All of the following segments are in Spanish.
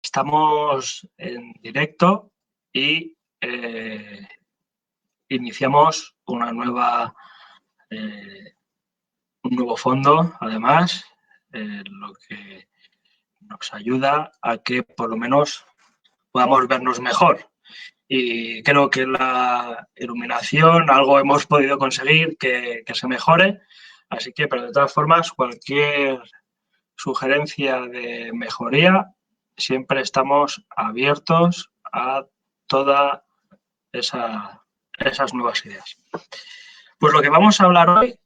Estamos en directo y iniciamos un nuevo fondo, además, lo que nos ayuda a que por lo menos podamos vernos mejor. Y creo que la iluminación, algo hemos podido conseguir que se mejore. Así que, pero de todas formas, cualquier sugerencia de mejoría, siempre estamos abiertos a todas esas nuevas ideas. Pues lo que vamos a hablar hoy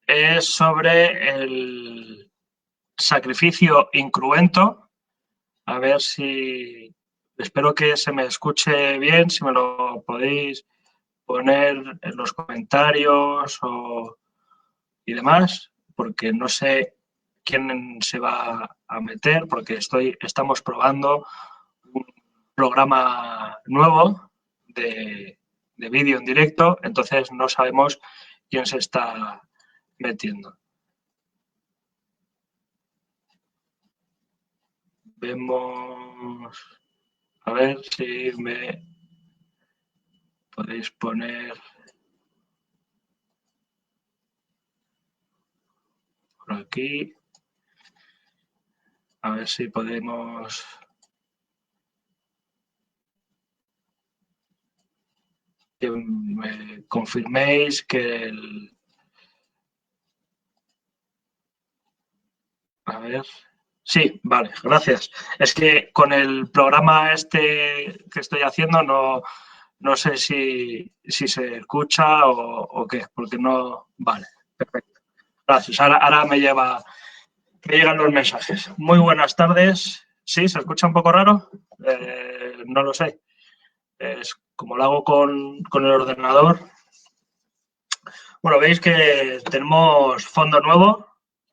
es sobre el sacrificio incruento. A ver si... Espero que se me escuche bien, si me lo podéis poner en los comentarios y demás, porque no sé quién se va a meter, porque estamos probando un programa nuevo de vídeo en directo, entonces no sabemos quién se está metiendo. Vemos, a ver si me podéis poner por aquí, a ver si podemos... que me confirméis que el... A ver... Sí, vale, gracias. Es que con el programa este que estoy haciendo no sé si se escucha o qué, porque no... Vale, perfecto. Gracias. Ahora me llegan los mensajes. Muy buenas tardes. ¿Sí? ¿Se escucha un poco raro? No lo sé. Es como lo hago con el ordenador. Bueno, veis que tenemos fondo nuevo,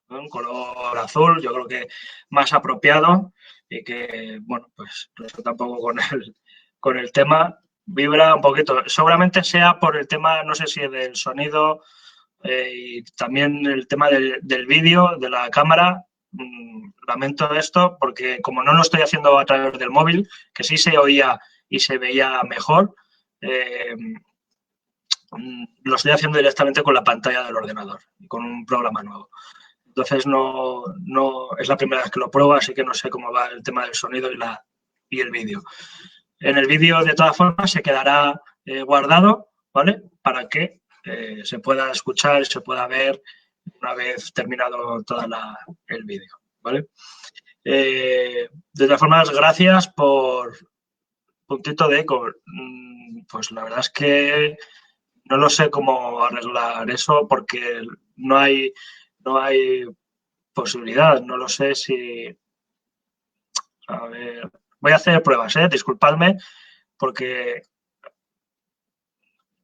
¿no? Un color azul, yo creo que más apropiado y que, bueno, pues resulta un poco con el tema. Vibra un poquito. Seguramente sea por el tema, no sé si del sonido y también el tema del vídeo, de la cámara. Lamento esto porque como no lo estoy haciendo a través del móvil, que sí se oía y se veía mejor, lo estoy haciendo directamente con la pantalla del ordenador y con un programa nuevo. Entonces no es la primera vez que lo pruebo, así que no sé cómo va el tema del sonido y el vídeo. En el vídeo, de todas formas, se quedará guardado, ¿vale? Para que se pueda escuchar y se pueda ver una vez terminado todo el vídeo, ¿vale? De todas formas, gracias por puntito de eco. Pues la verdad es que no lo sé cómo arreglar eso porque no hay posibilidad. No lo sé si... A ver, voy a hacer pruebas, disculpadme porque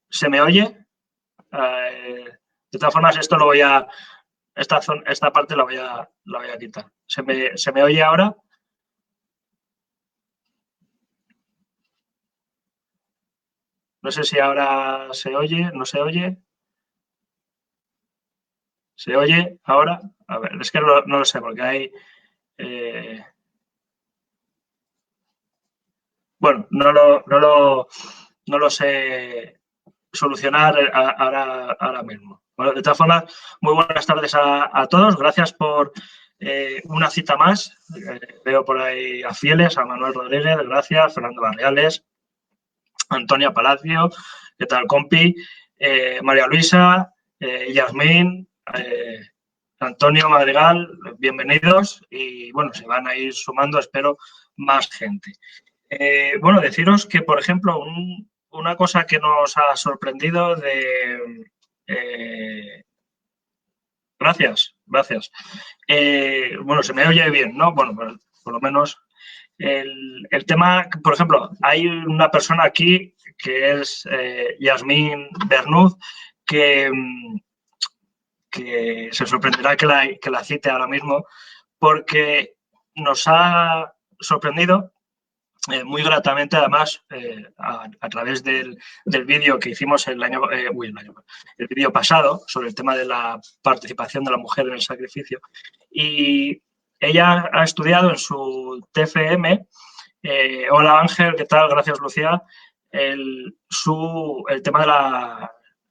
se me oye. De todas formas, esto lo voy a... Esta parte la voy a quitar. ¿Se me oye ahora? No sé si ahora se oye, no se oye. ¿Se oye ahora? A ver, es que no lo sé porque hay... Bueno, no lo sé solucionar ahora mismo. Bueno, de todas formas, muy buenas tardes a todos. Gracias por una cita más. Veo por ahí a Fieles, a Manuel Rodríguez, gracias, Fernando Barriales, Antonia Palacio, ¿qué tal, compi? María Luisa, Yasmín, Antonio Madrigal, bienvenidos. Y bueno, se van a ir sumando, espero, más gente. Bueno, deciros que, por ejemplo, una cosa que nos ha sorprendido gracias. Bueno, se me oye bien, ¿no? Bueno, por lo menos el tema, por ejemplo, hay una persona aquí que es Yasmín Bernuz, que se sorprenderá que la cite ahora mismo, porque nos ha sorprendido muy gratamente, además, a través del vídeo que hicimos el vídeo pasado sobre el tema de la participación de la mujer en el sacrificio. Y ella ha estudiado en su TFM. Hola Ángel, ¿qué tal? Gracias Lucía. El tema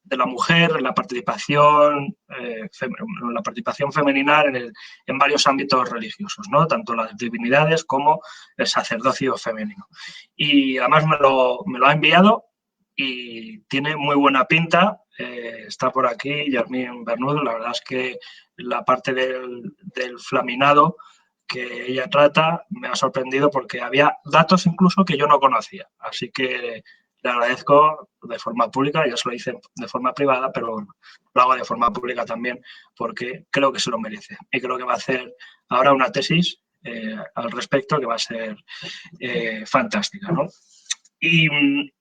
de la mujer, la participación femenina en varios ámbitos religiosos, ¿no? Tanto las divinidades como el sacerdocio femenino. Y además me lo ha enviado y tiene muy buena pinta. Está por aquí Yarmín Bernudo. La verdad es que la parte del flaminado que ella trata me ha sorprendido porque había datos incluso que yo no conocía. Así que le agradezco de forma pública, ya se lo hice de forma privada, pero lo hago de forma pública también porque creo que se lo merece. Y creo que va a hacer ahora una tesis al respecto que va a ser fantástica, ¿no? Y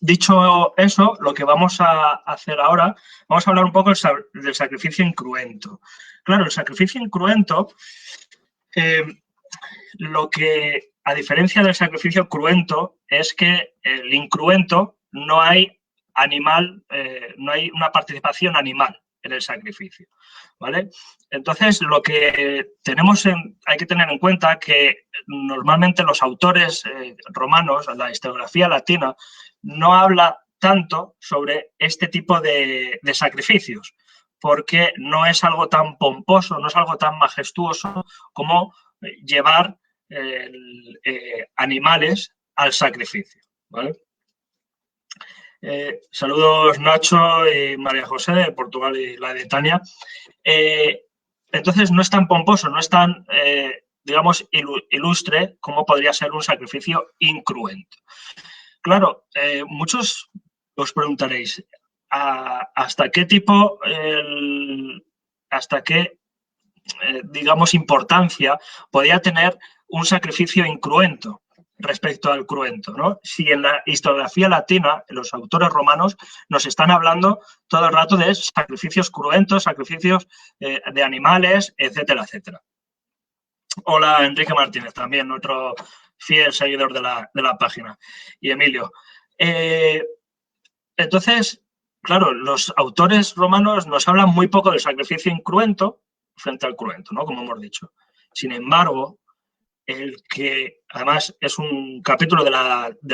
dicho eso, lo que vamos a hacer ahora, vamos a hablar un poco del sacrificio incruento. Claro, el sacrificio incruento, lo que, a diferencia del sacrificio cruento, es que el incruento no hay animal, no hay una participación animal en el sacrificio, ¿vale? Entonces, lo que hay que tener en cuenta que normalmente los autores romanos, la historiografía latina, no habla tanto sobre este tipo de sacrificios, porque no es algo tan pomposo, no es algo tan majestuoso como llevar animales al sacrificio, ¿vale? Saludos Nacho y María José de Portugal y la de Tania. Entonces no es tan pomposo, no es tan, digamos, ilustre como podría ser un sacrificio incruento. Claro, muchos os preguntaréis, ¿hasta qué tipo, hasta qué, digamos, importancia podía tener un sacrificio incruento respecto al cruento, ¿no? Si en la historiografía latina, los autores romanos nos están hablando todo el rato de sacrificios cruentos, sacrificios de animales, etcétera, etcétera. Hola, Enrique Martínez, también otro fiel seguidor de la página. Y Emilio. Entonces, claro, los autores romanos nos hablan muy poco del sacrificio incruento frente al cruento, ¿no? Como hemos dicho. Sin embargo, el que además es un capítulo de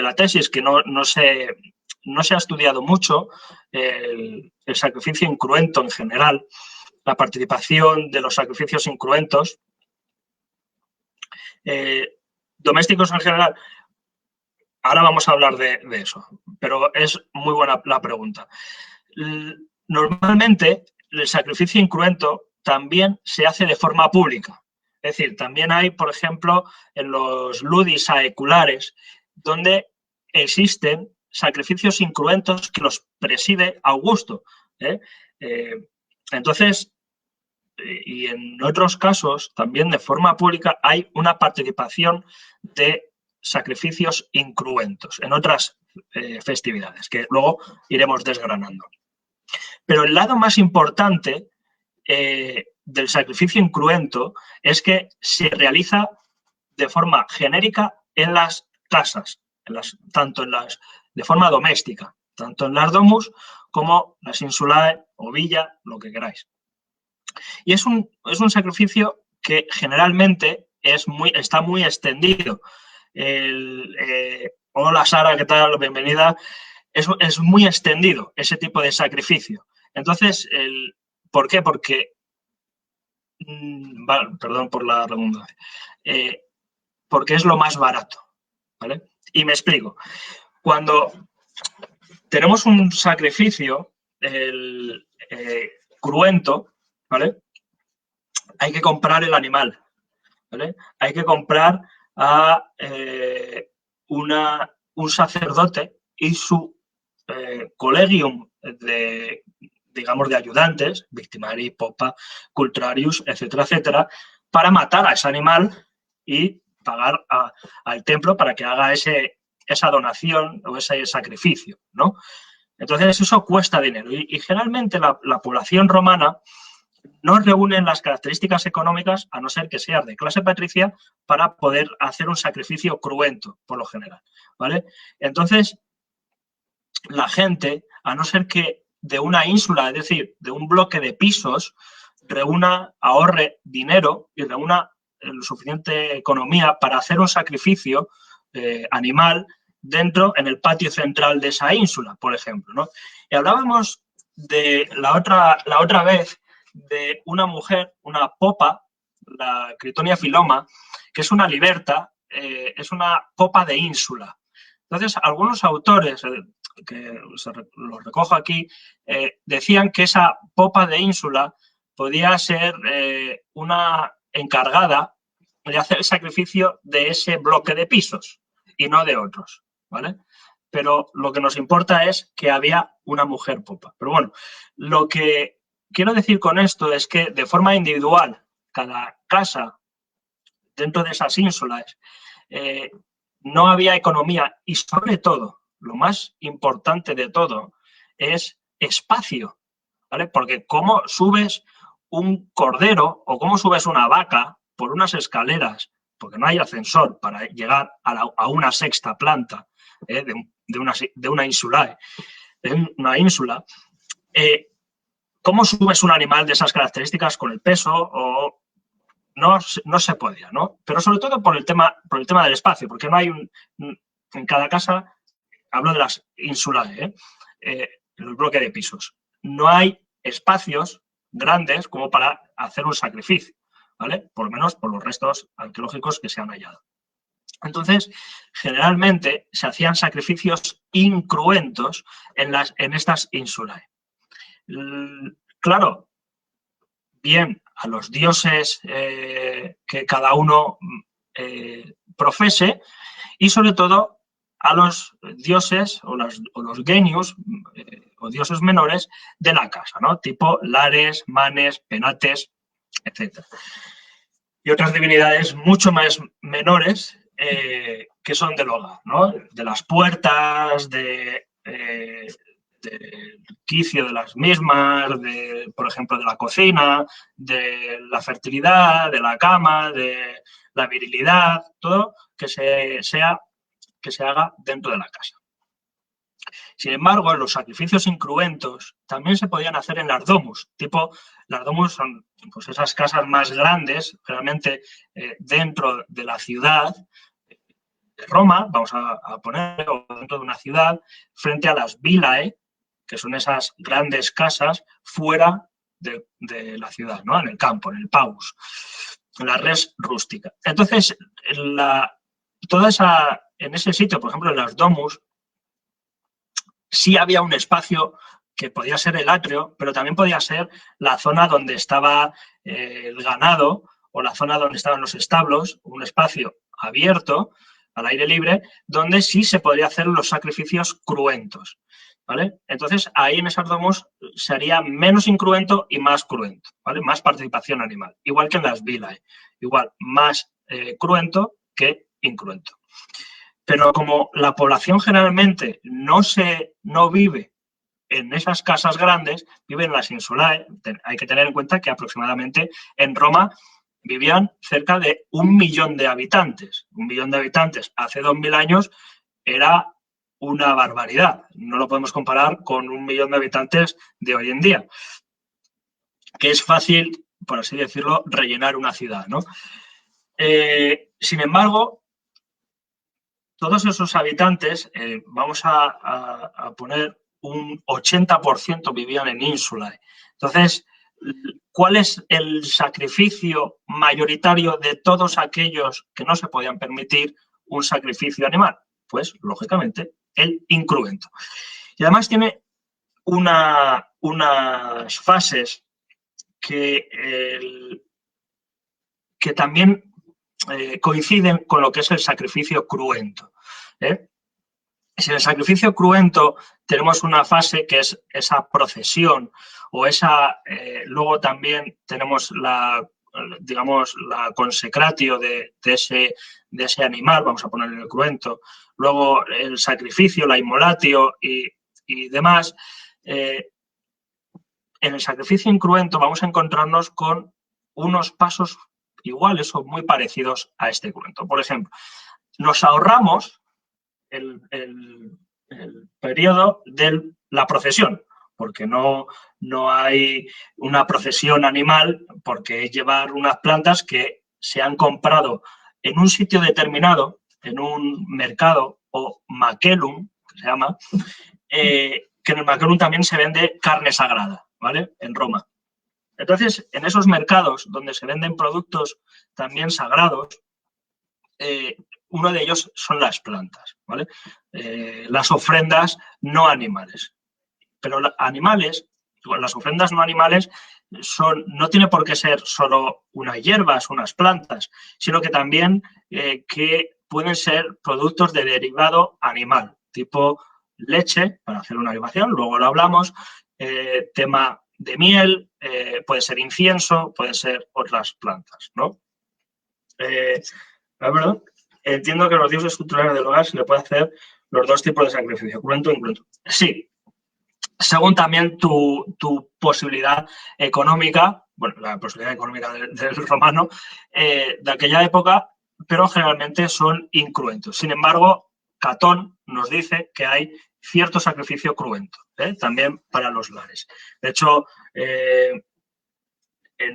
la tesis que no se ha estudiado mucho, el sacrificio incruento en general, la participación de los sacrificios incruentos, domésticos en general. Ahora vamos a hablar de eso, pero es muy buena la pregunta. Normalmente, el sacrificio incruento también se hace de forma pública. Es decir, también hay, por ejemplo, en los ludis aeculares, donde existen sacrificios incruentos que los preside Augusto. Entonces, y en otros casos, también de forma pública, hay una participación de sacrificios incruentos en otras festividades, que luego iremos desgranando. Pero el lado más importante del sacrificio incruento es que se realiza de forma genérica en las casas, tanto de forma doméstica, tanto en las domus como las insulae o villa, lo que queráis. Y es un sacrificio que generalmente está muy extendido. Hola Sara, ¿qué tal? Bienvenida. Es muy extendido ese tipo de sacrificio. Entonces, ¿por qué? Porque, perdón por la redundancia, porque es lo más barato, ¿vale? Y me explico. Cuando tenemos un sacrificio cruento, ¿vale? Hay que comprar el animal, ¿vale? Hay que comprar a un sacerdote y su collegium de, digamos, de ayudantes, victimari, popa, cultrarius, etcétera, etcétera, para matar a ese animal y pagar al templo para que haga esa donación o ese sacrificio, ¿no? Entonces, eso cuesta dinero. Y generalmente la población romana no reúnen las características económicas, a no ser que seas de clase patricia, para poder hacer un sacrificio cruento, por lo general, ¿vale? Entonces, la gente, a no ser que de una ínsula, es decir, de un bloque de pisos, reúna, ahorre dinero y reúna suficiente economía para hacer un sacrificio animal dentro, en el patio central de esa ínsula, por ejemplo, ¿no? Y hablábamos de la otra vez de una mujer, una popa, la Critonia filoma, que es una liberta, es una popa de ínsula. Entonces, algunos autores, que los recojo aquí, decían que esa popa de ínsula podía ser una encargada de hacer el sacrificio de ese bloque de pisos y no de otros, ¿vale? Pero lo que nos importa es que había una mujer popa. Pero bueno, lo que quiero decir con esto es que de forma individual, cada casa dentro de esas ínsulas, no había economía y sobre todo, lo más importante de todo, es espacio, ¿vale? Porque cómo subes un cordero o cómo subes una vaca por unas escaleras, porque no hay ascensor para llegar a una sexta planta de una ínsula, ¿cómo subes un animal de esas características con el peso? O no se podía, ¿no? Pero sobre todo por el tema del espacio, porque no hay en cada casa, hablo de las insulares, el bloque de pisos, no hay espacios grandes como para hacer un sacrificio, ¿vale? Por lo menos por los restos arqueológicos que se han hallado. Entonces, generalmente se hacían sacrificios incruentos en estas insulae. Claro, bien a los dioses que cada uno profese y sobre todo a los dioses o los genius o dioses menores de la casa, ¿no? Tipo Lares, Manes, Penates, etc. Y otras divinidades mucho más menores que son del hogar, ¿no? De las puertas, del quicio de las mismas, por ejemplo, de la cocina, de la fertilidad, de la cama, de la virilidad, todo que se haga dentro de la casa. Sin embargo, los sacrificios incruentos también se podían hacer en las domus. Las domus son pues, esas casas más grandes, realmente dentro de la ciudad de Roma, vamos a poner, o dentro de una ciudad, frente a las villae, que son esas grandes casas fuera de la ciudad, ¿no? En el campo, en el paus, en la res rústica. Entonces, en ese sitio, por ejemplo, en las domus, sí había un espacio que podía ser el atrio, pero también podía ser la zona donde estaba el ganado o la zona donde estaban los establos, un espacio abierto, al aire libre, donde sí se podría hacer los sacrificios cruentos, ¿vale? Entonces, ahí en esas domus sería menos incruento y más cruento, ¿vale? Más participación animal, igual que en las villae, igual más cruento que incruento. Pero como la población generalmente no vive en esas casas grandes, vive en las insulae, hay que tener en cuenta que aproximadamente en Roma vivían cerca de 1 millón de habitantes. 1 millón de habitantes hace 2000 años era una barbaridad. No lo podemos comparar con 1 millón de habitantes de hoy en día, que es fácil, por así decirlo, rellenar una ciudad, ¿no? Sin embargo, todos esos habitantes, vamos a poner un 80% vivían en ínsula. Entonces, ¿cuál es el sacrificio mayoritario de todos aquellos que no se podían permitir un sacrificio animal? Pues, lógicamente, el incruento. Y además tiene unas fases que también coinciden con lo que es el sacrificio cruento. Si en el sacrificio cruento tenemos una fase que es esa procesión o luego también tenemos la consecratio de ese animal, vamos a ponerle el cruento, luego el sacrificio, la inmolatio y demás. En el sacrificio incruento vamos a encontrarnos con unos pasos iguales o muy parecidos a este cruento. Por ejemplo, nos ahorramos el periodo de la procesión. porque no hay una procesión animal, porque es llevar unas plantas que se han comprado en un sitio determinado, en un mercado o maquelum, que se llama, que en el maquelum también se vende carne sagrada, ¿vale? En Roma. Entonces, en esos mercados donde se venden productos también sagrados, uno de ellos son las plantas, ¿vale? Las ofrendas no animales. Pero animales, las ofrendas no animales no tiene por qué ser solo unas hierbas, unas plantas, sino que también que pueden ser productos de derivado animal, tipo leche, para hacer una derivación, luego lo hablamos, tema de miel, puede ser incienso, puede ser otras plantas, ¿no? Perdón, entiendo que los dioses culturales del hogar se le puede hacer los dos tipos de sacrificio, cruento e incruento. Sí, según también tu posibilidad económica, bueno, la posibilidad económica del romano, de aquella época, pero generalmente son incruentos. Sin embargo, Catón nos dice que hay cierto sacrificio cruento, también para los lares. De hecho, en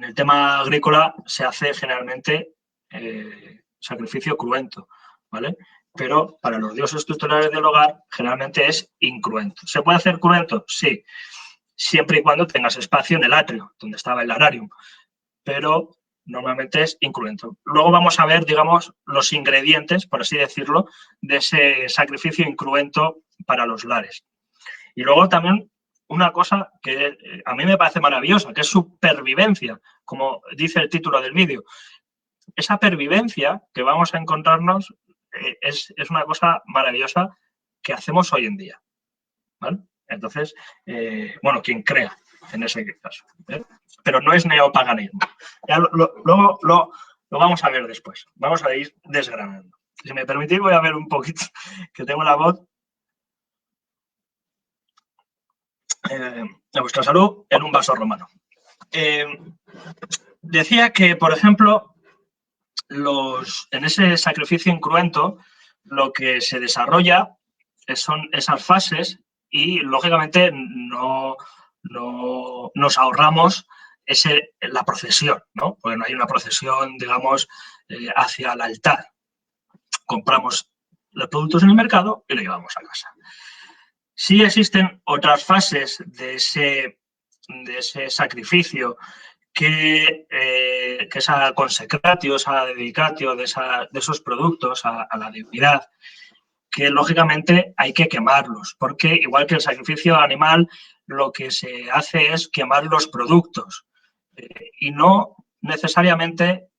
el tema agrícola se hace generalmente sacrificio cruento, ¿vale? Pero para los dioses tutelares del hogar generalmente es incruento. ¿Se puede hacer cruento? Sí, siempre y cuando tengas espacio en el atrio, donde estaba el lararium, pero normalmente es incruento. Luego vamos a ver, digamos, los ingredientes, por así decirlo, de ese sacrificio incruento para los lares. Y luego también una cosa que a mí me parece maravillosa, que es supervivencia, como dice el título del vídeo. Esa pervivencia que vamos a encontrarnos es una cosa maravillosa que hacemos hoy en día, ¿vale? Entonces, bueno, quien crea en ese caso, ¿eh? Pero no es neopaganismo. Ya luego lo vamos a ver después. Vamos a ir desgranando. Si me permitís, voy a ver un poquito, que tengo la voz. A vuestra salud en un vaso romano. Decía que, por ejemplo, en ese sacrificio incruento, lo que se desarrolla son esas fases y, lógicamente, no nos ahorramos la procesión, ¿no? Porque no hay una procesión, digamos, hacia el altar. Compramos los productos en el mercado y lo llevamos a casa. Sí existen otras fases de ese sacrificio que esa consecratio, esa dedicatio de esos productos a la divinidad, que lógicamente hay que quemarlos, porque igual que el sacrificio animal, lo que se hace es quemar los productos y no necesariamente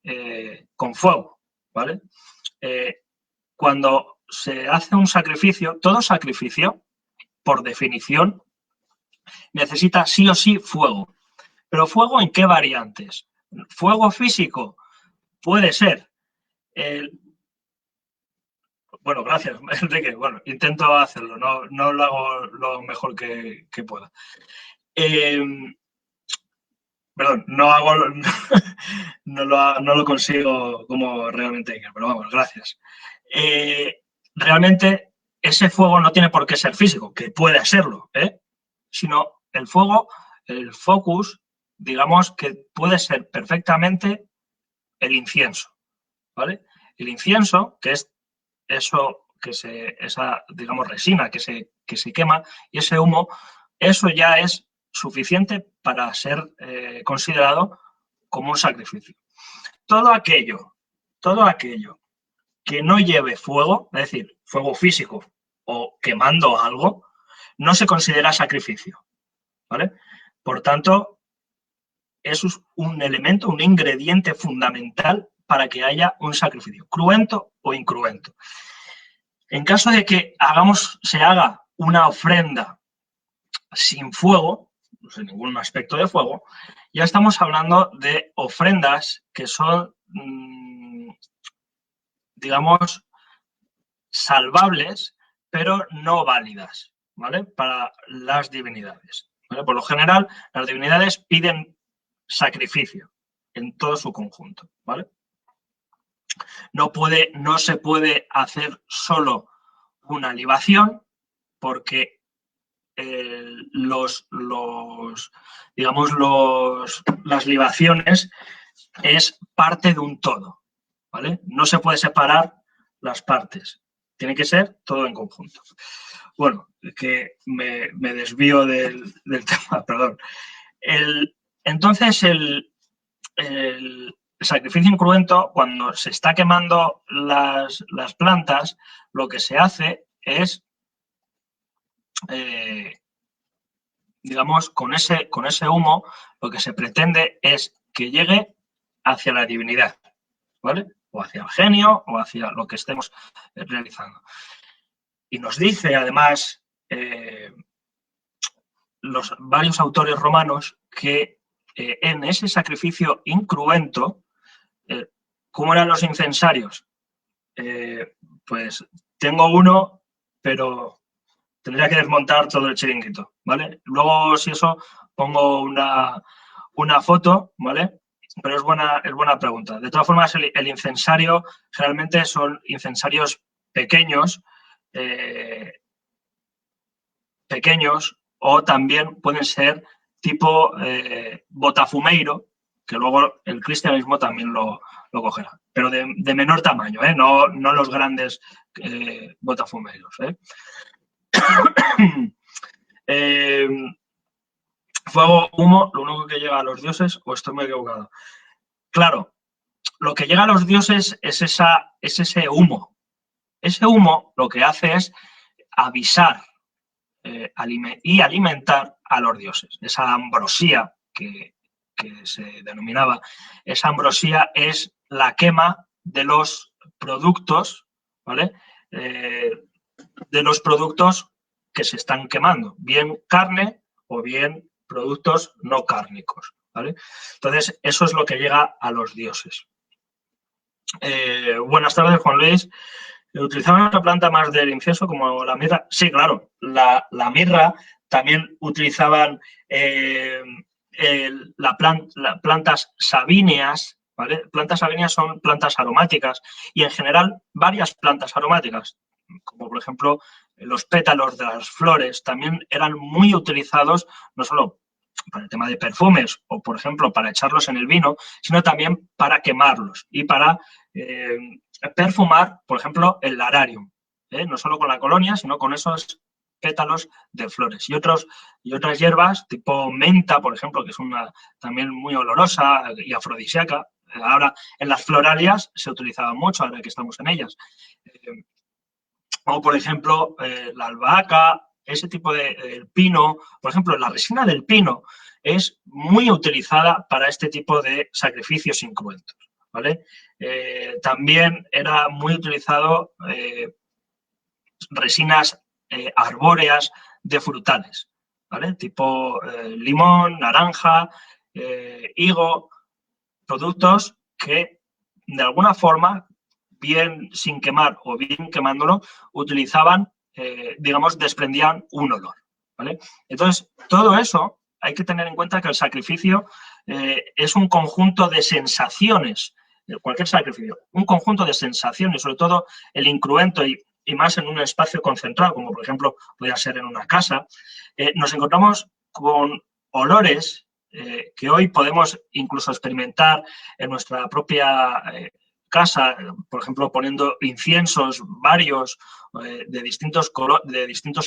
con fuego, ¿vale? Cuando se hace un sacrificio, todo sacrificio, por definición, necesita sí o sí fuego. ¿Pero fuego en qué variantes? ¿Fuego físico? Puede ser. Bueno, gracias, Enrique. Bueno, intento hacerlo, no lo hago lo mejor que pueda. Perdón, no lo consigo como realmente hay que, pero vamos, gracias. Realmente ese fuego no tiene por qué ser físico, que puede serlo, sino el fuego, el focus, digamos que puede ser perfectamente el incienso, ¿vale? El incienso, que es eso, esa, digamos, resina que se quema y ese humo, eso ya es suficiente para ser considerado como un sacrificio. Todo aquello que no lleve fuego, es decir, fuego físico o quemando algo, no se considera sacrificio, ¿vale? Por tanto, eso es un elemento, un ingrediente fundamental para que haya un sacrificio, cruento o incruento. En caso de que se haga una ofrenda sin fuego, sin ningún aspecto de fuego, ya estamos hablando de ofrendas que son, digamos, salvables, pero no válidas, ¿vale? Para las divinidades, ¿vale? Por lo general, las divinidades piden sacrificio en todo su conjunto, ¿vale? No se puede hacer solo una libación porque las libaciones es parte de un todo, ¿vale? No se puede separar las partes, tiene que ser todo en conjunto. Bueno, que me desvío del tema, perdón. Entonces, el sacrificio incruento, cuando se está quemando las plantas, lo que se hace es, digamos, con ese humo, lo que se pretende es que llegue hacia la divinidad, ¿vale? O hacia el genio o hacia lo que estemos realizando. Y nos dice, además, los varios autores romanos que en ese sacrificio incruento, ¿cómo eran los incensarios? Pues tengo uno, pero tendría que desmontar todo el chiringuito, ¿vale? Luego, si eso, pongo una foto, ¿vale? Pero es buena pregunta. De todas formas, el incensario generalmente son incensarios pequeños, o también pueden ser tipo botafumeiro, que luego el cristianismo también lo cogerá, pero de menor tamaño, no los grandes botafumeiros. Fuego, humo, lo único que llega a los dioses, o estoy muy equivocado. Claro, lo que llega a los dioses es ese humo. Ese humo lo que hace es avisar y alimentar a los dioses. Esa ambrosía que se denominaba, esa ambrosía es la quema de los productos, ¿vale? De los productos que se están quemando, bien carne o bien productos no cárnicos, ¿vale? Entonces, eso es lo que llega a los dioses. Buenas tardes, Juan Luis. ¿Utilizaban otra planta más del incienso como la mirra? Sí, claro. La mirra también utilizaban plantas sabineas, ¿vale? Plantas sabineas son plantas aromáticas y en general varias plantas aromáticas, como por ejemplo los pétalos de las flores, también eran muy utilizados no solo para el tema de perfumes o, por ejemplo, para echarlos en el vino, sino también para quemarlos y para perfumar, por ejemplo, el lararium, no solo con la colonia, sino con esos pétalos de flores y otras hierbas tipo menta, por ejemplo, que es una también muy olorosa y afrodisíaca. Ahora en las floralias se utilizaba mucho, ahora que estamos en ellas. O, por ejemplo, la albahaca, ese tipo de pino. Por ejemplo, la resina del pino es muy utilizada para este tipo de sacrificios incruentos, ¿vale? También era muy utilizado resinas arbóreas de frutales, ¿vale? Tipo limón, naranja, higo, productos que de alguna forma, bien sin quemar o bien quemándolo, utilizaban, digamos, desprendían un olor, ¿vale? Entonces, todo eso hay que tener en cuenta que el sacrificio es un conjunto de sensaciones, cualquier sacrificio, un conjunto de sensaciones, sobre todo el incruento y más en un espacio concentrado, como por ejemplo podría ser en una casa, nos encontramos con olores que hoy podemos incluso experimentar en nuestra propia casa, por ejemplo, poniendo inciensos varios de distintos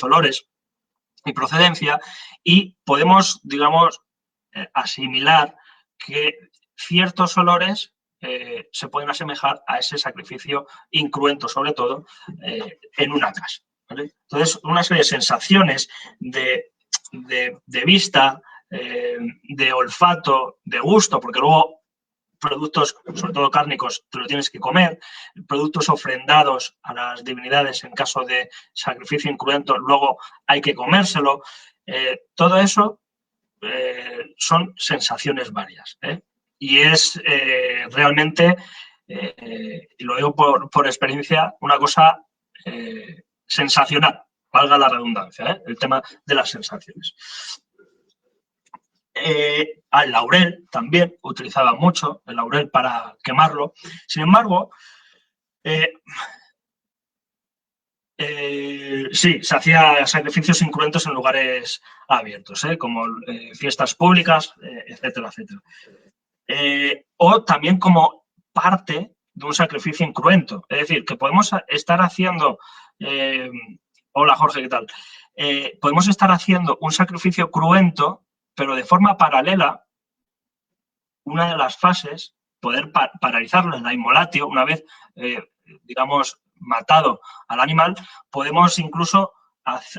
olores y procedencia, y podemos, digamos, asimilar que ciertos olores se pueden asemejar a ese sacrificio incruento, sobre todo, en una casa, ¿vale? Entonces, una serie de sensaciones de vista, de olfato, de gusto, porque luego productos, sobre todo cárnicos, te lo tienes que comer, productos ofrendados a las divinidades en caso de sacrificio incruento, luego hay que comérselo. Todo eso son sensaciones varias, y es realmente, y lo digo por experiencia, una cosa sensacional, valga la redundancia, el tema de las sensaciones. Al laurel también utilizaba mucho el laurel para quemarlo. Sin embargo, Sí, se hacía sacrificios incruentos en lugares abiertos, como fiestas públicas, etcétera, etcétera. O también como parte de un sacrificio incruento. Es decir, que podemos estar haciendo... hola, Jorge, ¿qué tal? Podemos estar haciendo un sacrificio cruento, pero de forma paralela, una de las fases, poder paralizarlo en la inmolatio, una vez, digamos, matado al animal, podemos incluso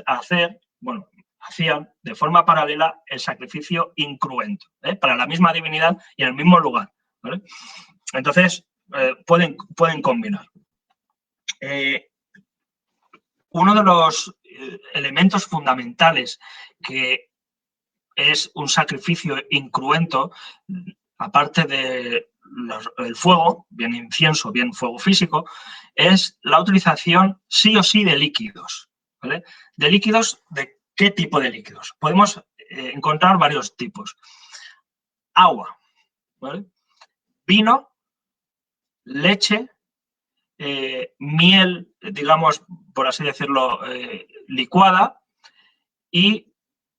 hacer, bueno, hacían de forma paralela el sacrificio incruento, para la misma divinidad y en el mismo lugar, ¿vale? Entonces, pueden combinar. Uno de los elementos fundamentales que es un sacrificio incruento, aparte del fuego, bien incienso, bien fuego físico, es la utilización sí o sí de líquidos, ¿vale? De líquidos, ¿de qué tipo de líquidos? Podemos encontrar varios tipos. Agua, ¿vale? Vino, leche, miel, digamos, por así decirlo, licuada, y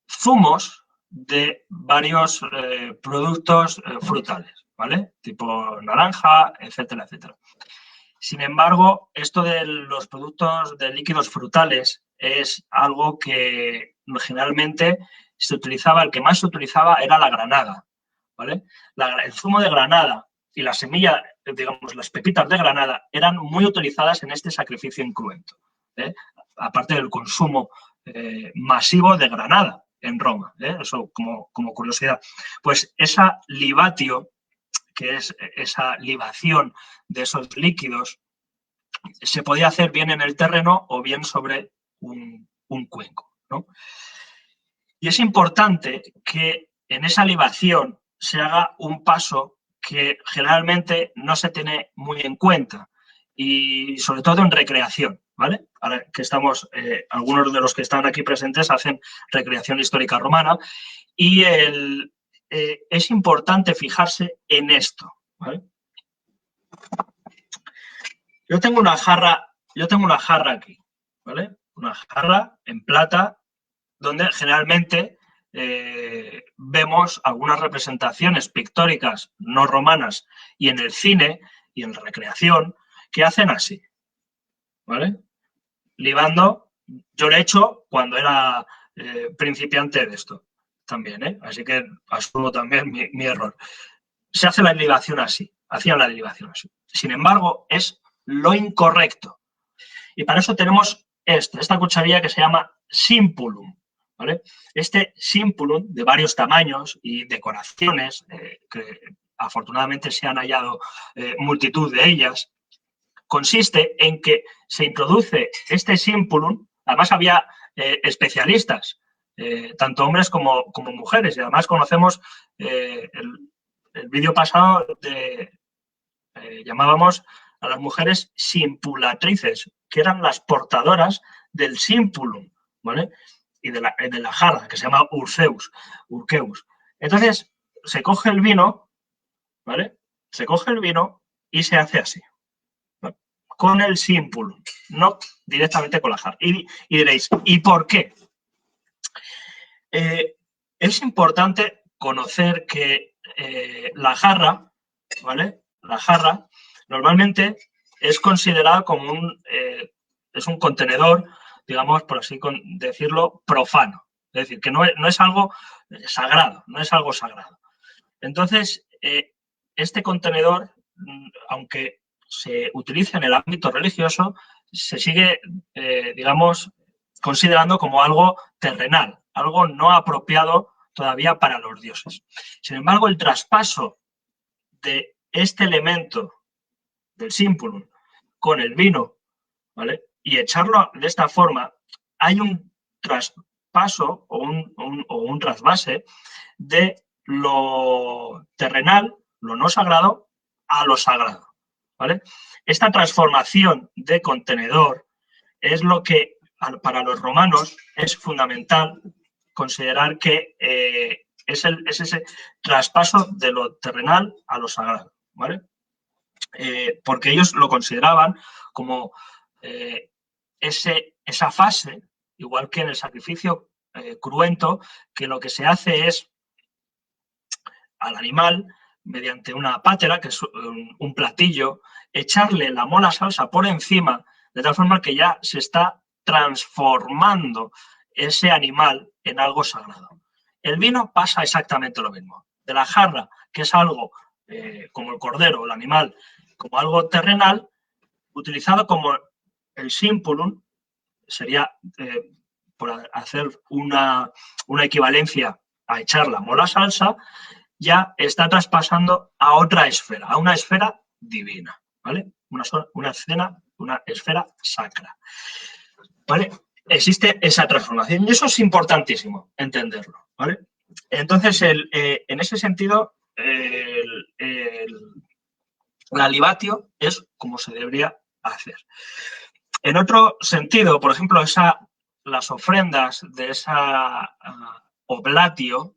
zumos de varios productos frutales, ¿vale? Tipo naranja, etcétera, etcétera. Sin embargo, esto de los productos de líquidos frutales es algo que generalmente se utilizaba, el que más se utilizaba era la granada, ¿vale? El zumo de granada y la semilla, digamos, las pepitas de granada eran muy utilizadas en este sacrificio incruento, aparte del consumo masivo de granada en Roma, eso como curiosidad. Pues esa libatio, que es esa libación de esos líquidos, se podía hacer bien en el terreno o bien sobre un cuenco, ¿no? Y es importante que en esa libación se haga un paso que generalmente no se tiene muy en cuenta y sobre todo en recreación, ¿vale? Ahora que estamos, algunos de los que están aquí presentes hacen recreación histórica romana y es importante fijarse en esto, ¿vale? Yo tengo una jarra aquí, ¿vale? Una jarra en plata donde generalmente vemos algunas representaciones pictóricas no romanas y en el cine y en la recreación que hacen así, ¿vale? Libando, yo lo he hecho cuando era principiante de esto también, ¿eh? Así que asumo también mi error. Se hace la libación así, hacían la libación así. Sin embargo, es lo incorrecto. Y para eso tenemos esta cucharilla que se llama simpulum, ¿vale? Este simpulum, de varios tamaños y decoraciones, que afortunadamente se han hallado multitud de ellas, consiste en que se introduce este simpulum, además había especialistas, tanto hombres como mujeres, y además conocemos el vídeo pasado llamábamos a las mujeres simpulatrices, que eran las portadoras del simpulum, ¿vale? Y de la jarra, que se llama urqueus. Entonces, se coge el vino, ¿vale? Se coge el vino y se hace así, ¿vale? Con el simpulum, no directamente con la jarra. Y diréis, ¿y por qué? Es importante conocer que la jarra, ¿vale? La jarra normalmente es considerada como es un contenedor, digamos, por así decirlo, profano. Es decir, que no es algo sagrado, no es algo sagrado. Entonces, este contenedor, aunque se utiliza en el ámbito religioso, se sigue, digamos, considerando como algo terrenal, algo no apropiado todavía para los dioses. Sin embargo, el traspaso de este elemento del simpulum con el vino, ¿vale? Y echarlo de esta forma, hay un traspaso o un trasvase de lo terrenal, lo no sagrado, a lo sagrado, ¿vale? Esta transformación de contenedor es lo que para los romanos es fundamental considerar que es ese traspaso de lo terrenal a lo sagrado, ¿vale? Porque ellos lo consideraban como esa fase igual que en el sacrificio cruento, que lo que se hace es al animal, mediante una pátera, que es un platillo, echarle la mola salsa por encima, de tal forma que ya se está transformando ese animal en algo sagrado. El vino pasa exactamente lo mismo. De la jarra, que es algo como el cordero o el animal, como algo terrenal, utilizado como el simpulum, sería, por hacer una equivalencia a echar la mola salsa, ya está traspasando a otra esfera, a una esfera divina, ¿vale? Una esfera sacra, ¿vale? Existe esa transformación y eso es importantísimo entenderlo, ¿vale? Entonces, en ese sentido, el alibatio es como se debería hacer. En otro sentido, por ejemplo, las ofrendas de esa oblatio,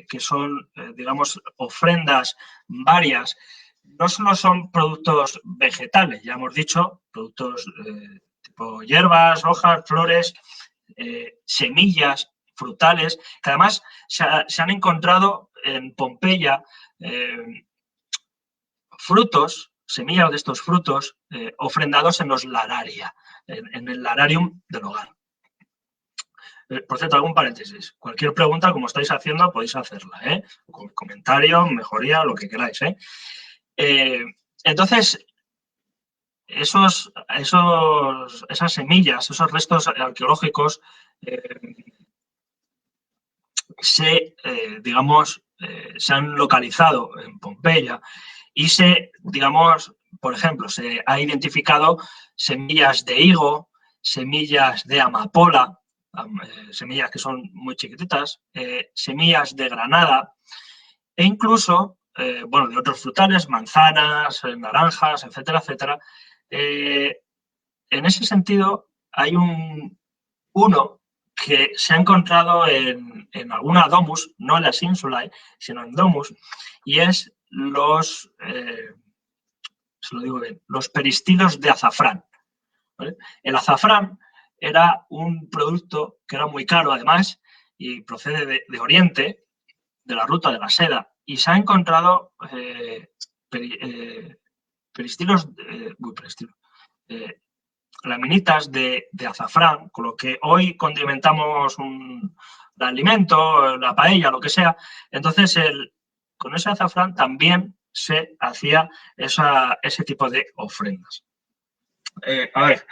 que son, digamos, ofrendas varias, no solo son productos vegetales, ya hemos dicho, productos tipo hierbas, hojas, flores, semillas, frutales, que además se han encontrado en Pompeya frutos, semillas de estos frutos, ofrendados en los lararia, en el lararium del hogar. Por cierto, algún paréntesis. Cualquier pregunta, como estáis haciendo, podéis hacerla, ¿eh? Con comentario, mejoría, lo que queráis, ¿eh? Entonces, esas semillas, esos restos arqueológicos se han localizado en Pompeya y digamos, por ejemplo, se ha identificado semillas de higo, semillas de amapola, semillas que son muy chiquititas, semillas de granada e incluso, bueno, de otros frutales, manzanas, naranjas, etcétera, etcétera. En ese sentido, hay uno que se ha encontrado en alguna domus, no en las insulae, sino en domus, y es se lo digo bien, los peristilos de azafrán, ¿vale? El azafrán era un producto que era muy caro, además, y procede de Oriente, de la ruta de la seda, y se ha encontrado laminitas de azafrán, con lo que hoy condimentamos un alimento, la paella, lo que sea. Entonces, con ese azafrán también se hacía ese tipo de ofrendas. A ver,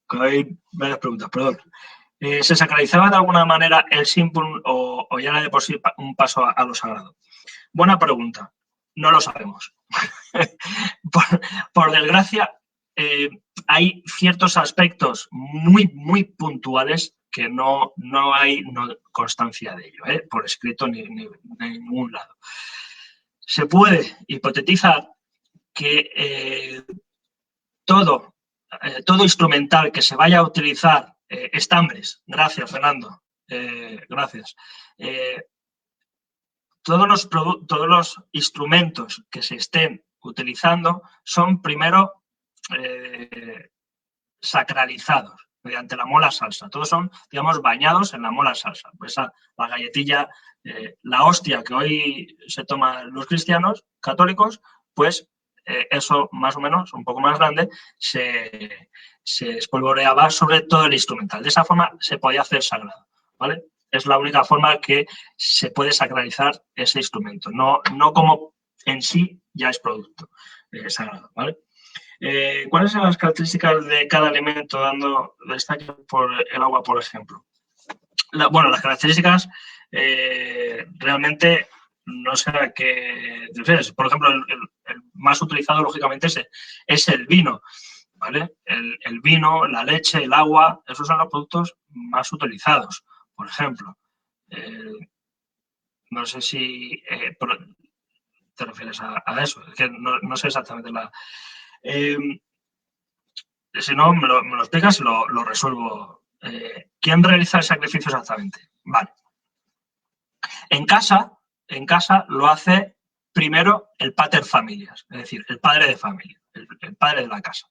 que hay varias preguntas, perdón. ¿Se sacralizaba de alguna manera el símbolo o ya era de por sí un paso a lo sagrado? Buena pregunta. No lo sabemos. por desgracia, hay ciertos aspectos muy, muy puntuales que no hay constancia de ello, por escrito ni en ningún lado. Se puede hipotetizar que todo instrumental que se vaya a utilizar, estambres, gracias Fernando, gracias, todos los instrumentos que se estén utilizando son primero sacralizados mediante la mola salsa. Todos son, digamos, bañados en la mola salsa. Pues la galletilla, la hostia que hoy se toman los cristianos católicos, pues eso más o menos, un poco más grande, se espolvoreaba sobre todo el instrumental. De esa forma se podía hacer sagrado, ¿vale? Es la única forma que se puede sacralizar ese instrumento, no como en sí ya es producto sagrado, ¿vale? ¿Cuáles son las características de cada alimento dando destaque por el agua, por ejemplo? Bueno, las características realmente no sé a qué te refieres. Por ejemplo, el más utilizado, lógicamente, es el vino, ¿vale? El vino, la leche, el agua, esos son los productos más utilizados, por ejemplo. No sé si te refieres a eso, es que no sé exactamente la... si no, me lo explicas y lo resuelvo. ¿Quién realiza el sacrificio exactamente? Vale. En casa lo hace primero el pater familias, es decir, el padre de familia, el padre de la casa.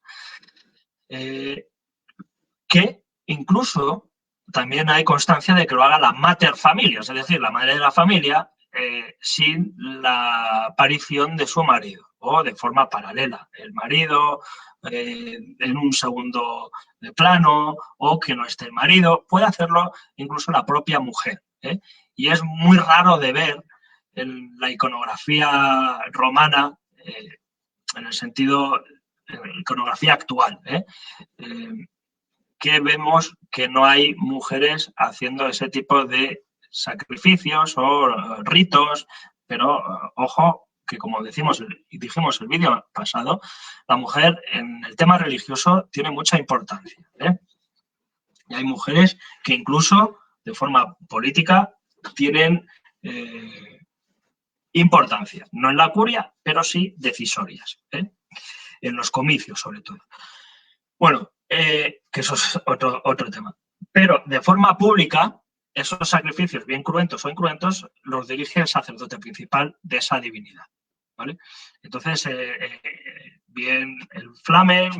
Que incluye incluso también hay constancia de que lo haga la mater familias, es decir, la madre de la familia, sin la aparición de su marido o de forma paralela. El marido en un segundo plano o que no esté el marido, puede hacerlo incluso la propia mujer. Y es muy raro de ver en la iconografía romana, en el sentido, iconografía actual, que vemos que no hay mujeres haciendo ese tipo de sacrificios o ritos, pero ojo, que como dijimos el vídeo pasado, la mujer en el tema religioso tiene mucha importancia. Y hay mujeres que incluso de forma política tienen importancia, no en la curia, pero sí decisorias, en los comicios sobre todo. Bueno, que eso es otro tema. Pero de forma pública, esos sacrificios, bien cruentos o incruentos, los dirige el sacerdote principal de esa divinidad. ¿Vale? Entonces, bien el flamen,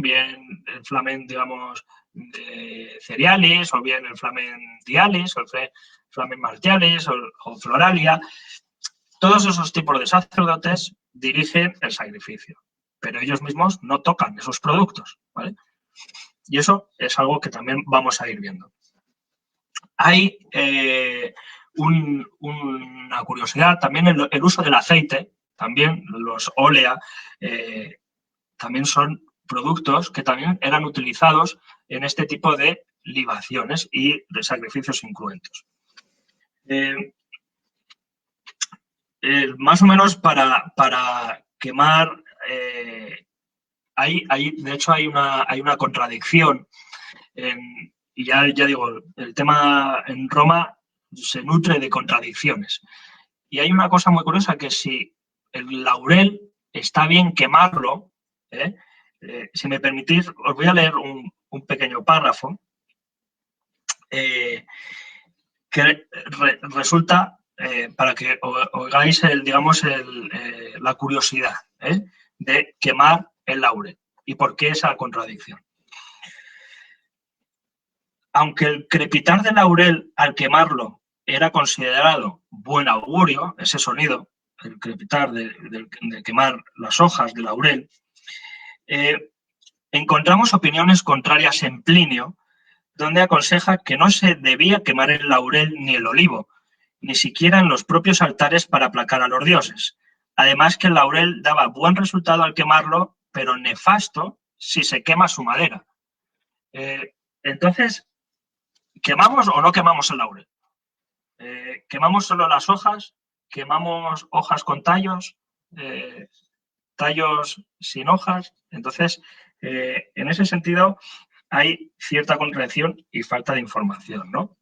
digamos, de cerealis, o bien el flamen dialis, o el flamen martialis, o floralia, todos esos tipos de sacerdotes dirigen el sacrificio, pero ellos mismos no tocan esos productos, ¿vale? Y eso es algo que también vamos a ir viendo. Hay una curiosidad, también el uso del aceite, también los ólea, también son productos que también eran utilizados en este tipo de libaciones y de sacrificios incruentos. Más o menos para quemar, de hecho hay una contradicción, y ya digo, el tema en Roma se nutre de contradicciones. Y hay una cosa muy curiosa, que si el laurel está bien quemarlo, si me permitís, os voy a leer un pequeño párrafo que resulta, para que oigáis la curiosidad de quemar el laurel y por qué esa contradicción. Aunque el crepitar del laurel al quemarlo era considerado buen augurio, ese sonido, el crepitar de quemar las hojas de laurel, encontramos opiniones contrarias en Plinio, donde aconseja que no se debía quemar el laurel ni el olivo, ni siquiera en los propios altares para aplacar a los dioses. Además, que el laurel daba buen resultado al quemarlo, pero nefasto si se quema su madera. Entonces, ¿quemamos o no quemamos el laurel? ¿Quemamos solo las hojas? ¿Quemamos hojas con tallos? ¿Tallos sin hojas? Entonces, en ese sentido, hay cierta contradicción y falta de información, ¿no?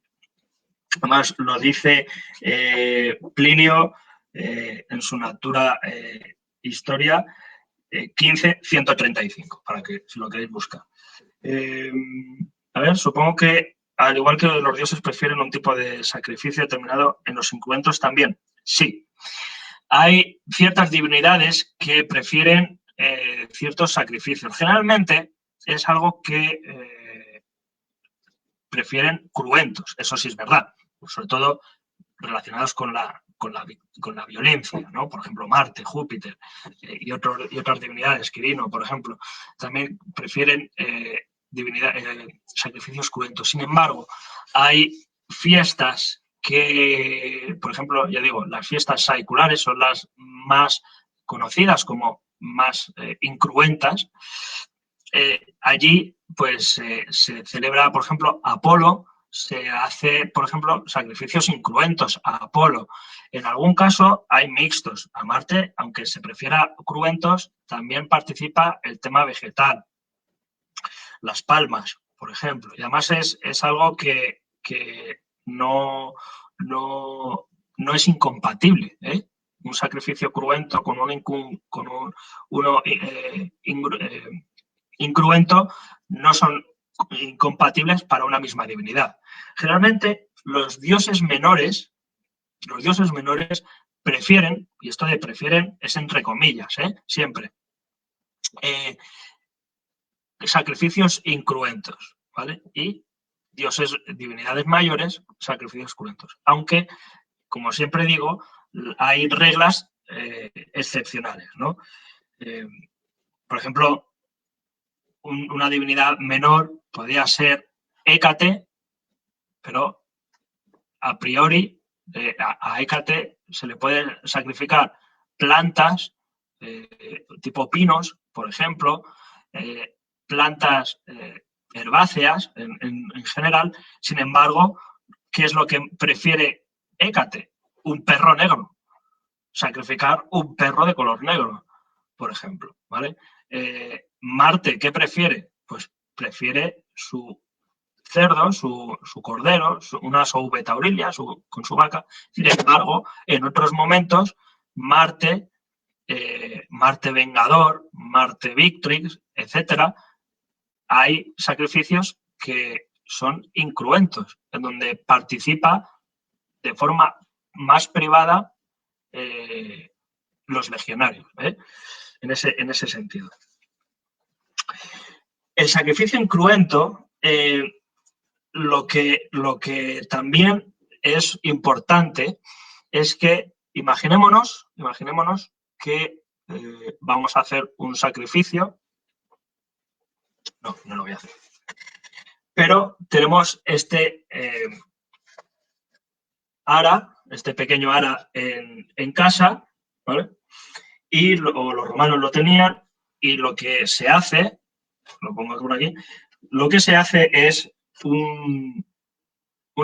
Además, lo dice Plinio en su Natura Historia 15:135, para que si lo queréis buscar. A ver, supongo que al igual que los dioses prefieren un tipo de sacrificio determinado, en los incruentos también. Sí. Hay ciertas divinidades que prefieren ciertos sacrificios. Generalmente es algo que prefieren cruentos, eso sí es verdad, sobre todo relacionados con la violencia, ¿no? Por ejemplo, Marte, Júpiter y otras divinidades, Quirino, por ejemplo, también prefieren sacrificios cruentos. Sin embargo, hay fiestas que, por ejemplo, ya digo, las fiestas saiculares son las más conocidas como más incruentas. Allí, pues, se celebra, por ejemplo, Apolo, se hace, por ejemplo, sacrificios incruentos a Apolo. En algún caso hay mixtos. A Marte, aunque se prefiera cruentos, también participa el tema vegetal. Las palmas, por ejemplo. Y además es algo que no es incompatible, ¿eh? Un sacrificio cruento con uno incruento no son incompatibles para una misma divinidad. Generalmente los dioses menores prefieren, y esto de prefieren es entre comillas, siempre, sacrificios incruentos, ¿vale? Y dioses, divinidades mayores, sacrificios cruentos. Aunque, como siempre digo, hay reglas excepcionales, ¿no? Por ejemplo, una divinidad menor podría ser Hécate, pero a priori a Hécate se le pueden sacrificar plantas tipo pinos, por ejemplo, plantas herbáceas en general. Sin embargo, ¿qué es lo que prefiere Hécate? Un perro negro. Sacrificar un perro de color negro, por ejemplo, ¿vale? Marte, ¿qué prefiere? Pues prefiere su cerdo, su cordero, una Soubeta Aurelia con su vaca. Sin embargo, en otros momentos, Marte, Marte Vengador, Marte Victrix, etcétera, hay sacrificios que son incruentos, en donde participa de forma más privada los legionarios, en ese sentido. El sacrificio incruento, lo que también es importante es que imaginémonos que vamos a hacer un sacrificio. No lo voy a hacer. Pero tenemos este ara, este pequeño ara en casa, ¿vale? Y los romanos lo tenían, y lo que se hace, lo pongo por aquí, lo que se hace es un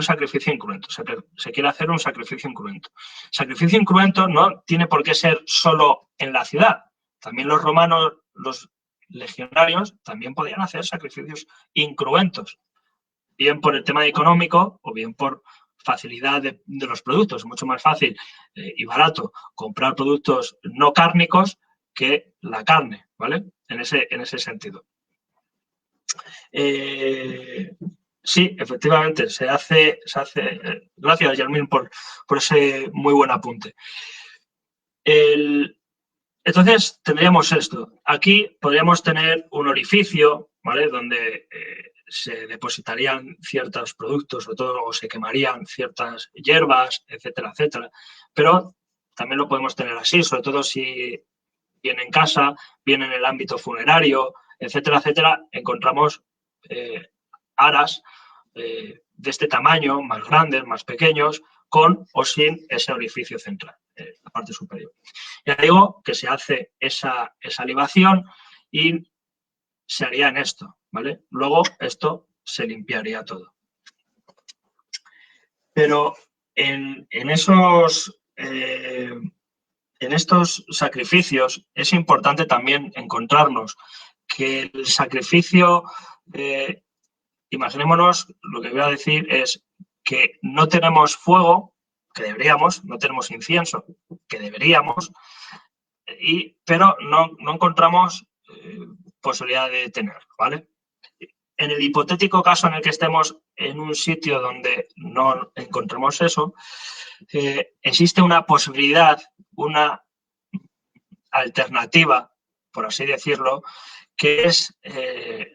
sacrificio incruento. Se quiere hacer un sacrificio incruento. Sacrificio incruento no tiene por qué ser solo en la ciudad. También los romanos, los legionarios, también podían hacer sacrificios incruentos, bien por el tema económico o bien por facilidad de los productos. Es mucho más fácil y barato comprar productos no cárnicos que la carne, ¿vale? En ese sentido. Sí, efectivamente, se hace. Gracias, Yarmín, por ese muy buen apunte. Entonces, tendríamos esto. Aquí podríamos tener un orificio, ¿vale? Donde se depositarían ciertos productos, sobre todo, o se quemarían ciertas hierbas, etcétera, etcétera. Pero también lo podemos tener así, sobre todo si viene en casa, viene en el ámbito funerario, etcétera, etcétera. Encontramos aras de este tamaño, más grandes, más pequeños, con o sin ese orificio central, la parte superior. Ya digo que se hace esa libación y se haría en esto, ¿vale? Luego esto se limpiaría todo. Pero en estos sacrificios es importante también encontrarnos que el sacrificio, imaginémonos, lo que voy a decir es que no tenemos fuego, que deberíamos, no tenemos incienso, que deberíamos, pero no encontramos posibilidad de tener, ¿vale? En el hipotético caso en el que estemos en un sitio donde no encontremos eso, existe una posibilidad, una alternativa, por así decirlo, que es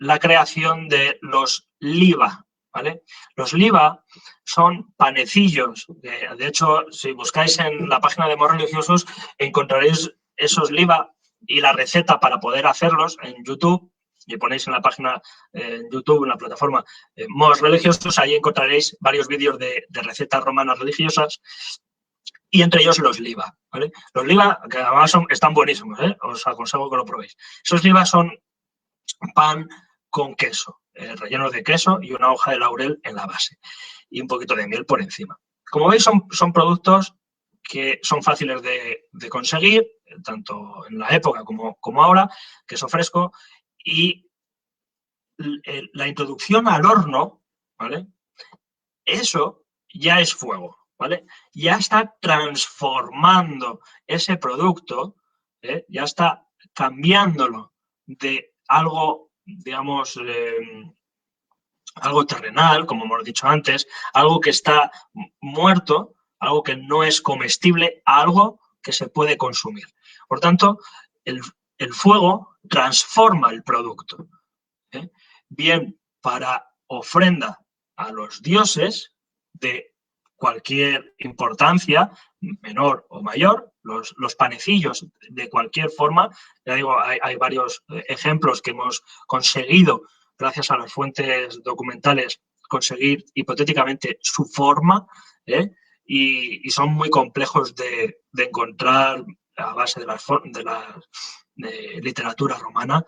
la creación de los liba, ¿vale? Los liba son panecillos. De hecho, si buscáis en la página de Mos Religiosos, encontraréis esos liba y la receta para poder hacerlos en YouTube. Y ponéis en la página en YouTube, en la plataforma Mos Religiosos, ahí encontraréis varios vídeos de recetas romanas religiosas, y entre ellos los liba, ¿vale? Los liba, que además están buenísimos, ¿eh? Os aconsejo que lo probéis. Esos liba son pan con queso, rellenos de queso y una hoja de laurel en la base y un poquito de miel por encima. Como veis, son productos que son fáciles de conseguir, tanto en la época como ahora, queso fresco, y la introducción al horno, ¿vale? Eso ya es fuego, ¿vale? Ya está transformando ese producto, ya está cambiándolo de algo, digamos, algo terrenal, como hemos dicho antes, algo que está muerto, algo que no es comestible, a algo que se puede consumir. Por tanto, el fuego transforma el producto, bien para ofrenda a los dioses de cualquier importancia, menor o mayor, los panecillos de cualquier forma. Ya digo, hay varios ejemplos que hemos conseguido, gracias a las fuentes documentales, conseguir hipotéticamente su forma, y son muy complejos de encontrar a base de la literatura romana.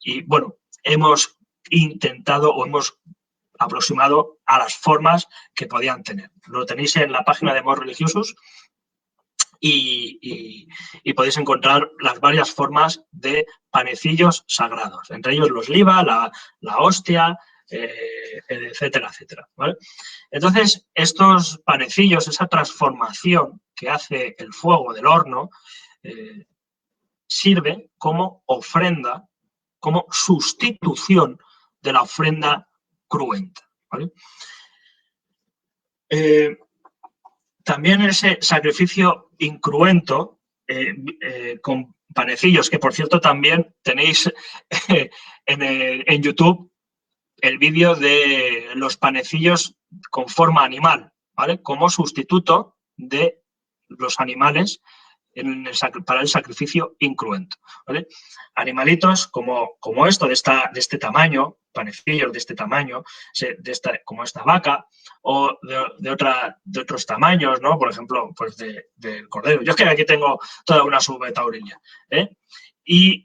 Y bueno, hemos intentado o hemos aproximado a las formas que podían tener. Lo tenéis en la página de Mos Religiosus y podéis encontrar las varias formas de panecillos sagrados, entre ellos los liba, la hostia, etcétera, etcétera, ¿vale? Entonces, estos panecillos, esa transformación que hace el fuego del horno, sirve como ofrenda, como sustitución de la ofrenda cruenta, ¿vale? También ese sacrificio incruento con panecillos, que por cierto también tenéis en YouTube el vídeo de los panecillos con forma animal, ¿vale? Como sustituto de los animales para el sacrificio incruento, ¿vale? Animalitos como esto, de este tamaño, panecillos de este tamaño, como esta vaca, o de otros tamaños, ¿no? Por ejemplo, pues del cordero. Yo es que aquí tengo toda una subetaurilla, y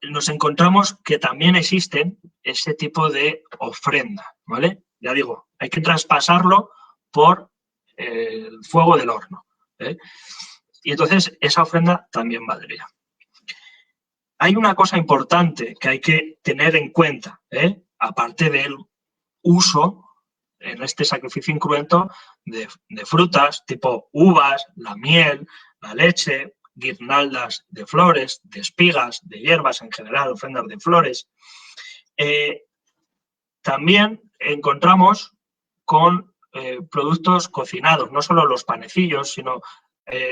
nos encontramos que también existen ese tipo de ofrenda, ¿vale? Ya digo, hay que traspasarlo por el fuego del horno, y entonces esa ofrenda también valdría. Hay una cosa importante que hay que tener en cuenta, aparte del uso en este sacrificio incruento de frutas tipo uvas, la miel, la leche, guirnaldas de flores, de espigas, de hierbas en general, ofrendas de flores. También encontramos con productos cocinados, no solo los panecillos, sino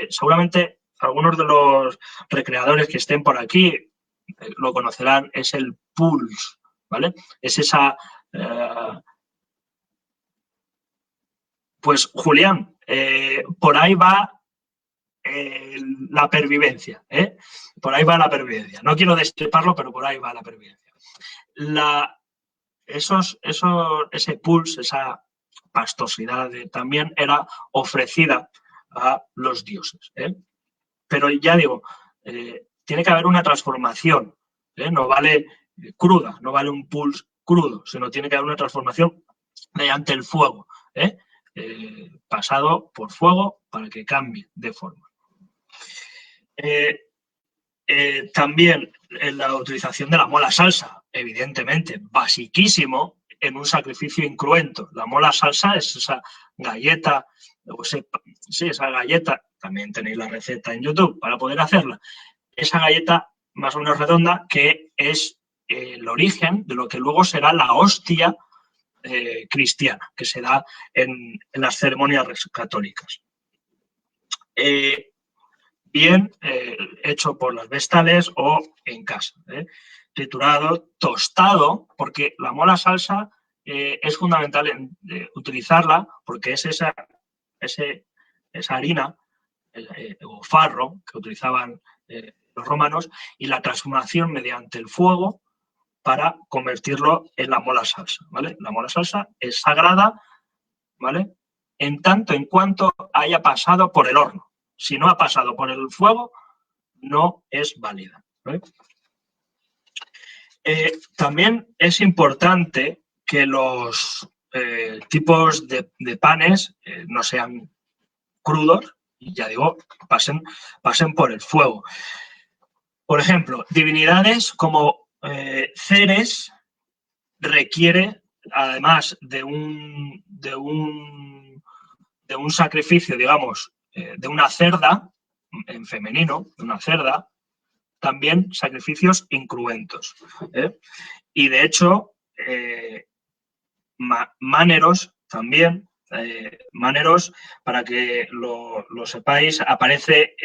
seguramente algunos de los recreadores que estén por aquí lo conocerán, es el pulse, ¿vale? Es esa... Pues, Julián, por ahí va la pervivencia, por ahí va la pervivencia. No quiero destriparlo, pero por ahí va la pervivencia. Ese pulse, esa pastosidad también era ofrecida a los dioses. Pero ya digo, tiene que haber una transformación, no vale cruda, no vale un pulse crudo, sino tiene que haber una transformación mediante el fuego, pasado por fuego para que cambie de forma. También la utilización de la mola salsa, evidentemente, basiquísimo en un sacrificio incruento. La mola salsa es esa galleta, esa galleta, también tenéis la receta en YouTube para poder hacerla, esa galleta más o menos redonda que es el origen de lo que luego será la hostia cristiana, que se da en las ceremonias católicas. Bien hecho por las vestales o en casa, triturado, tostado, porque la mola salsa es fundamental utilizarla porque es esa harina o farro que utilizaban los romanos, y la transformación mediante el fuego para convertirlo en la mola salsa, ¿vale? La mola salsa es sagrada, ¿vale? En tanto en cuanto haya pasado por el horno. Si no ha pasado por el fuego, no es válida, ¿vale? También es importante que los tipos de panes no sean crudos y, ya digo, pasen por el fuego. Por ejemplo, divinidades como Ceres requiere, además de un sacrificio, digamos, de una cerda, en femenino, de una cerda, también sacrificios incruentos. Y de hecho, Máneros también, Máneros, para que lo sepáis, aparece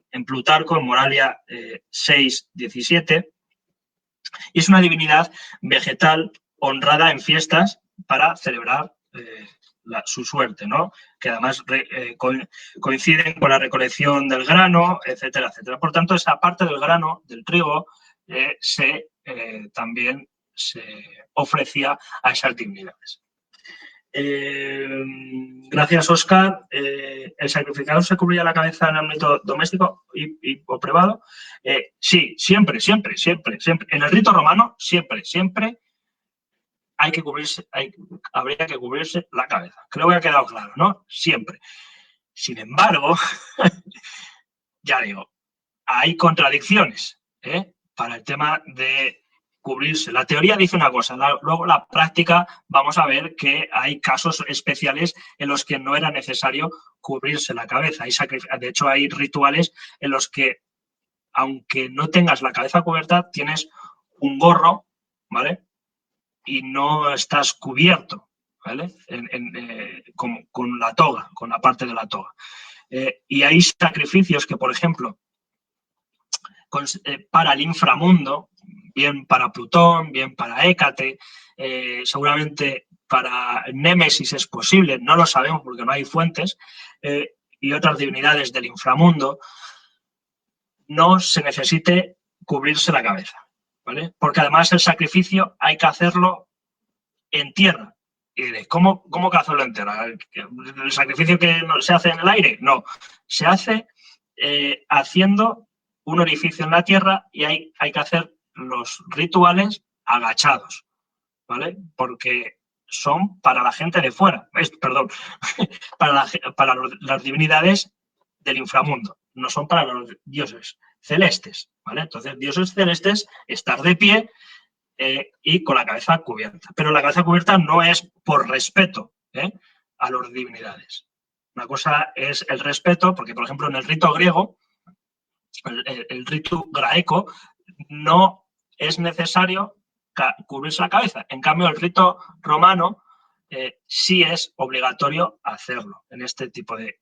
en Plutarco, en Moralia 6:17, y es una divinidad vegetal honrada en fiestas para celebrar su suerte, ¿no? Que además coinciden con la recolección del grano, etcétera, etcétera. Por tanto, esa parte del grano, del trigo, también se ofrecía a esas divinidades. Gracias, Óscar. ¿El sacrificado se cubría la cabeza en el ámbito doméstico o privado? Sí, siempre. En el rito romano, siempre habría que cubrirse la cabeza. Creo que ha quedado claro, ¿no? Siempre. Sin embargo, ya digo, hay contradicciones para el tema de cubrirse. La teoría dice una cosa, luego la práctica vamos a ver que hay casos especiales en los que no era necesario cubrirse la cabeza. De hecho, hay rituales en los que, aunque no tengas la cabeza cubierta, tienes un gorro, ¿vale? Y no estás cubierto, ¿vale? Con la toga, con la parte de la toga. Y hay sacrificios que, por ejemplo, para el inframundo, bien para Plutón, bien para Hécate, seguramente para Némesis es posible, no lo sabemos porque no hay fuentes, y otras divinidades del inframundo, no se necesite cubrirse la cabeza, ¿vale? Porque además el sacrificio hay que hacerlo en tierra. Y diréis, ¿cómo que hacerlo en tierra? ¿El sacrificio que se hace en el aire? No, se hace haciendo un orificio en la tierra y hay que hacer los rituales agachados, ¿vale? Porque son para la gente de fuera, perdón, para las divinidades del inframundo, no son para los dioses celestes, ¿vale? Entonces, dioses celestes, estar de pie y con la cabeza cubierta. Pero la cabeza cubierta no es por respeto a las divinidades. Una cosa es el respeto, porque, por ejemplo, en el rito griego, el rito graeco, no es necesario cubrirse la cabeza. En cambio, el rito romano sí es obligatorio hacerlo en este tipo de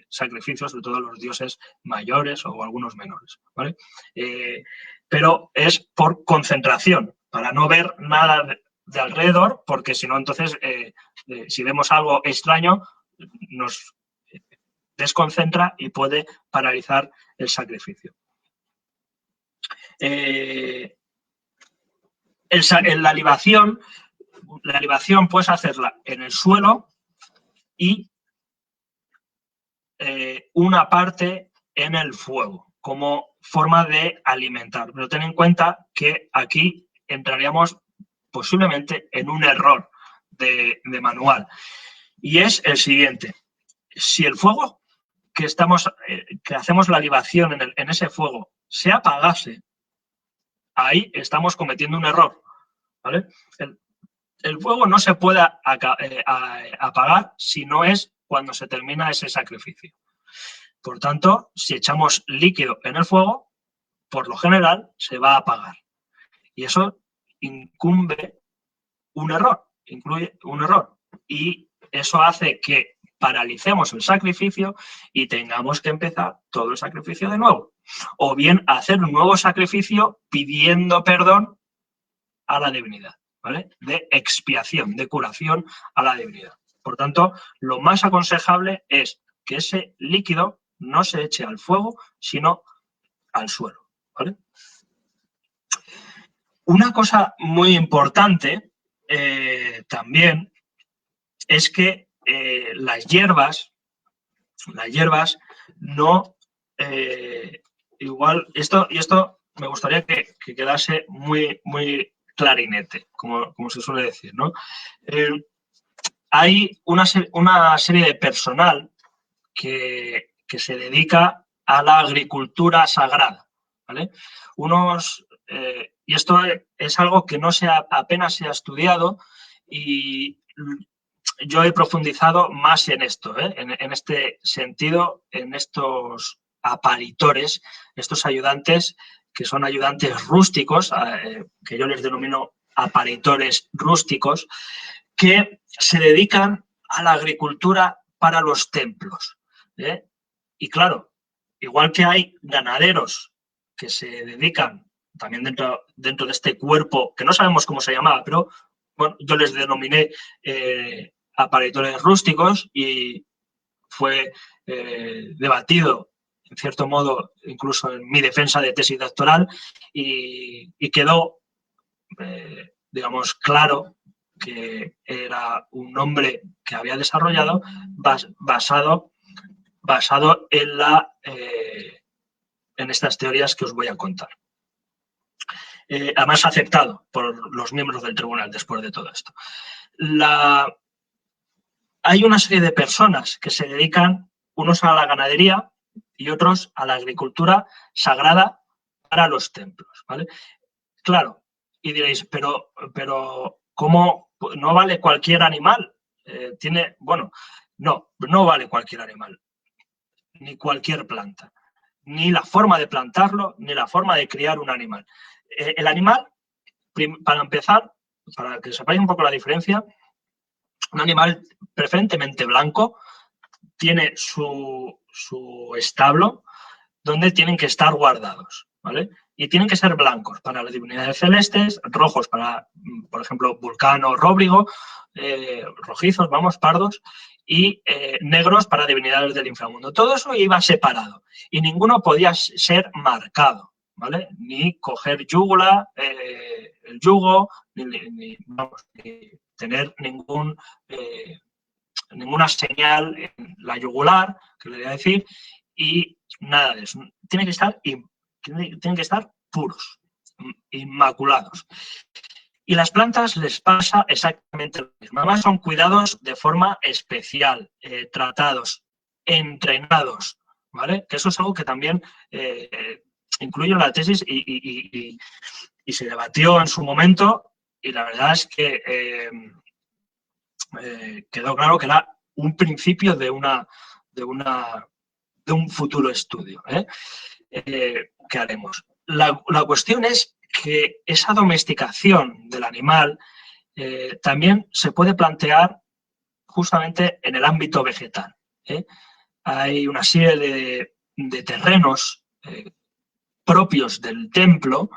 sacrificios, sobre todo los dioses mayores o algunos menores, ¿vale? Pero es por concentración, para no ver nada de alrededor, porque si no, entonces, si vemos algo extraño, nos desconcentra y puede paralizar el sacrificio. La libación puedes hacerla en el suelo y una parte en el fuego, como forma de alimentar. Pero ten en cuenta que aquí entraríamos posiblemente en un error de manual. Y es el siguiente. Si el fuego que hacemos la libación en ese fuego se apagase, ahí estamos cometiendo un error, ¿vale? El fuego no se puede apagar si no es cuando se termina ese sacrificio. Por tanto, si echamos líquido en el fuego, por lo general se va a apagar. Y eso incluye un error. Y eso hace que paralicemos el sacrificio y tengamos que empezar todo el sacrificio de nuevo. O bien hacer un nuevo sacrificio pidiendo perdón a la divinidad, ¿vale? De expiación, de curación a la divinidad. Por tanto, lo más aconsejable es que ese líquido no se eche al fuego, sino al suelo, ¿vale? Una cosa muy importante también es que las hierbas no, igual, esto me gustaría que quedase muy, muy clarinete, como se suele decir, ¿no? Hay una serie de personal que se dedica a la agricultura sagrada, ¿vale? Y esto es algo que apenas se ha estudiado y yo he profundizado más en esto, en este sentido, en estos aparitores, estos ayudantes que son ayudantes rústicos, que yo les denomino aparitores rústicos, que se dedican a la agricultura para los templos. Y claro, igual que hay ganaderos que se dedican también dentro de este cuerpo, que no sabemos cómo se llamaba, pero bueno, yo les denominé apareadores rústicos y fue debatido, en cierto modo, incluso en mi defensa de tesis doctoral y quedó, digamos, claro que era un nombre que había desarrollado basado en estas teorías que os voy a contar. Además, aceptado por los miembros del tribunal después de todo esto. Hay una serie de personas que se dedican, unos a la ganadería y otros a la agricultura sagrada para los templos, ¿vale? Claro, y diréis, pero ¿cómo no vale cualquier animal? Bueno, no vale cualquier animal, ni cualquier planta, ni la forma de plantarlo, ni la forma de criar un animal. El animal, para empezar, para que sepáis un poco la diferencia, un animal preferentemente blanco tiene su establo donde tienen que estar guardados, ¿vale? Y tienen que ser blancos para las divinidades celestes, rojos para, por ejemplo, Vulcano, Róbrigo, rojizos, vamos, pardos, y negros para divinidades del inframundo. Todo eso iba separado y ninguno podía ser marcado, ¿vale? Ni coger yugula, el yugo, ni tener ninguna señal en la yugular, que le voy a decir, y nada de eso. Tienen que estar puros, inmaculados. Y las plantas les pasa exactamente lo mismo. Además, son cuidados de forma especial, tratados, entrenados, ¿vale? Que eso es algo que también incluyo en la tesis y se debatió en su momento, y la verdad es que quedó claro que era un principio de un futuro estudio que haremos. La cuestión es que esa domesticación del animal también se puede plantear justamente en el ámbito vegetal. Hay una serie de terrenos propios del templo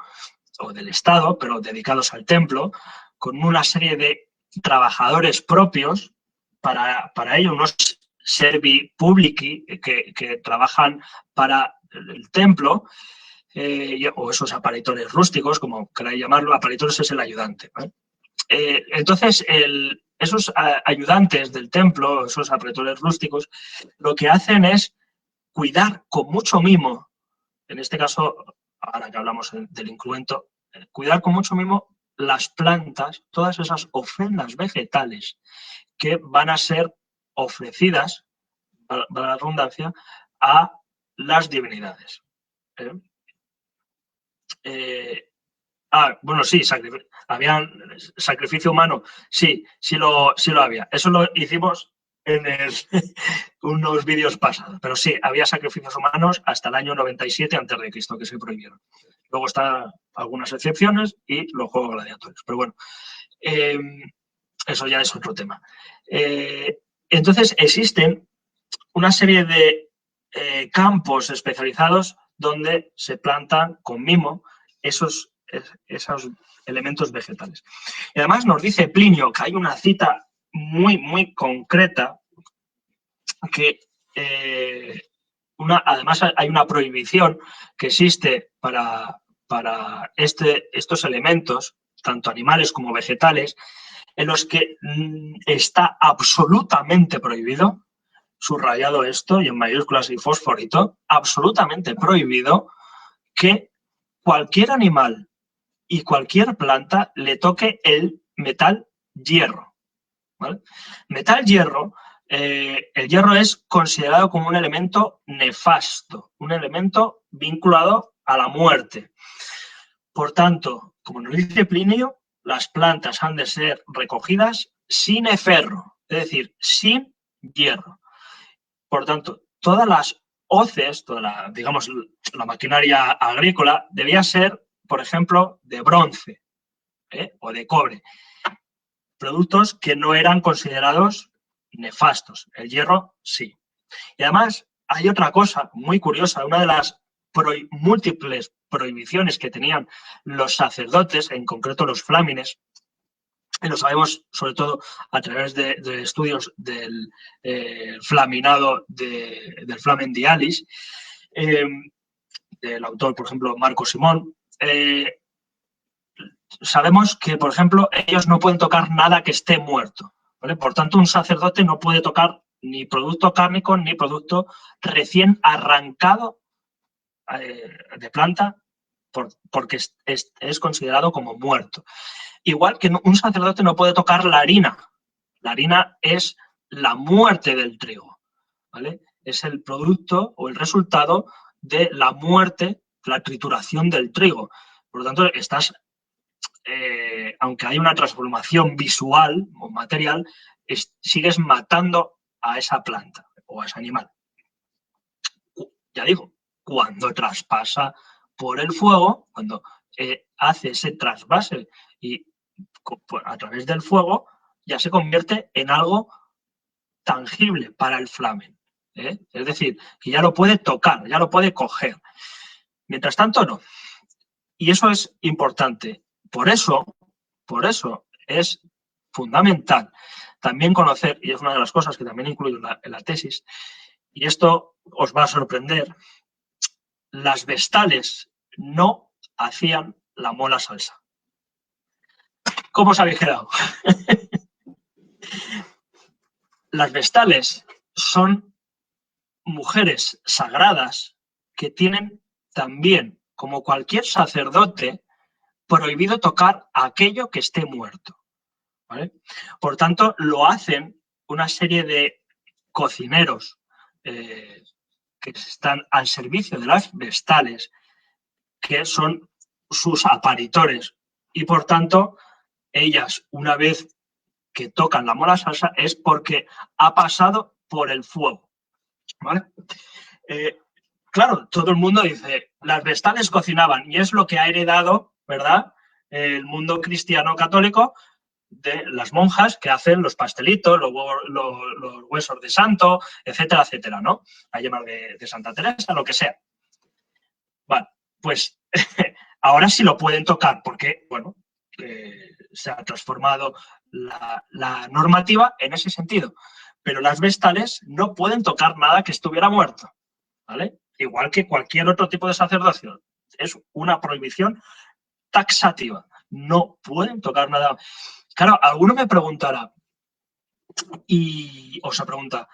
o del Estado, pero dedicados al templo, con una serie de trabajadores propios para ello, unos servi publici que trabajan para el templo, o esos aparitores rústicos, como queráis llamarlo. Aparitores es el ayudante, ¿vale? Entonces, esos ayudantes del templo, esos aparitores rústicos, lo que hacen es cuidar con mucho mimo, en este caso, ahora que hablamos del incruento, cuidar con mucho mimo las plantas, todas esas ofrendas vegetales que van a ser ofrecidas, para la redundancia, a las divinidades. Bueno, sí, había sacrificio humano, sí lo había. Eso lo hicimos en unos vídeos pasados, pero sí, había sacrificios humanos hasta el año 97 a.C., que se prohibieron. Luego están algunas excepciones y los juegos gladiatorios, pero bueno, eso ya es otro tema. Entonces, existen una serie de campos especializados donde se plantan con mimo esos elementos vegetales. Y además nos dice Plinio que hay una cita muy, muy concreta que además hay una prohibición que existe para estos elementos, tanto animales como vegetales, en los que está absolutamente prohibido, subrayado esto y en mayúsculas y fosforito, absolutamente prohibido que cualquier animal y cualquier planta le toque el metal hierro, ¿vale? Metal hierro, el hierro es considerado como un elemento nefasto, un elemento vinculado a la muerte. Por tanto, como nos dice Plinio, las plantas han de ser recogidas sin eferro, es decir, sin hierro. Por tanto, todas las hoces, digamos, la maquinaria agrícola, debía ser, por ejemplo, de bronce o de cobre. Productos que no eran considerados nefastos. El hierro, sí. Y además, hay otra cosa muy curiosa. Una de las múltiples prohibiciones que tenían los sacerdotes, en concreto los flámines, y lo sabemos sobre todo a través de estudios del flaminado del Flamen Dialis, del autor, por ejemplo, Marco Simón. Sabemos que, por ejemplo, ellos no pueden tocar nada que esté muerto, ¿vale? Por tanto, un sacerdote no puede tocar ni producto cárnico ni producto recién arrancado de planta porque es considerado como muerto. Igual que un sacerdote no puede tocar la harina. La harina es la muerte del trigo, ¿vale? Es el producto o el resultado de la muerte, la trituración del trigo. Por lo tanto, aunque hay una transformación visual o material, sigues matando a esa planta o a ese animal. Ya digo, cuando traspasa por el fuego, cuando hace ese trasvase y a través del fuego, ya se convierte en algo tangible para el flamen. Es decir, que ya lo puede tocar, ya lo puede coger. Mientras tanto, no. Y eso es importante. Por eso es fundamental también conocer, y es una de las cosas que también incluyo en la tesis, y esto os va a sorprender, las vestales no hacían la mola salsa. ¿Cómo os habéis quedado? Las vestales son mujeres sagradas que tienen también, como cualquier sacerdote, prohibido tocar aquello que esté muerto, ¿vale? Por tanto, lo hacen una serie de cocineros que están al servicio de las vestales, que son sus aparitores. Y por tanto, ellas, una vez que tocan la mola salsa, es porque ha pasado por el fuego, ¿vale? Claro, todo el mundo dice, las vestales cocinaban, y es lo que ha heredado, ¿verdad?, el mundo cristiano católico, de las monjas que hacen los pastelitos, los huesos de santo, etcétera, etcétera, ¿no? La yema de Santa Teresa, lo que sea. Vale, pues ahora sí lo pueden tocar porque, bueno, se ha transformado la normativa en ese sentido. Pero las vestales no pueden tocar nada que estuviera muerto, ¿vale? Igual que cualquier otro tipo de sacerdocio. Es una prohibición taxativa. No pueden tocar nada. Claro, alguno me preguntará, y os pregunta,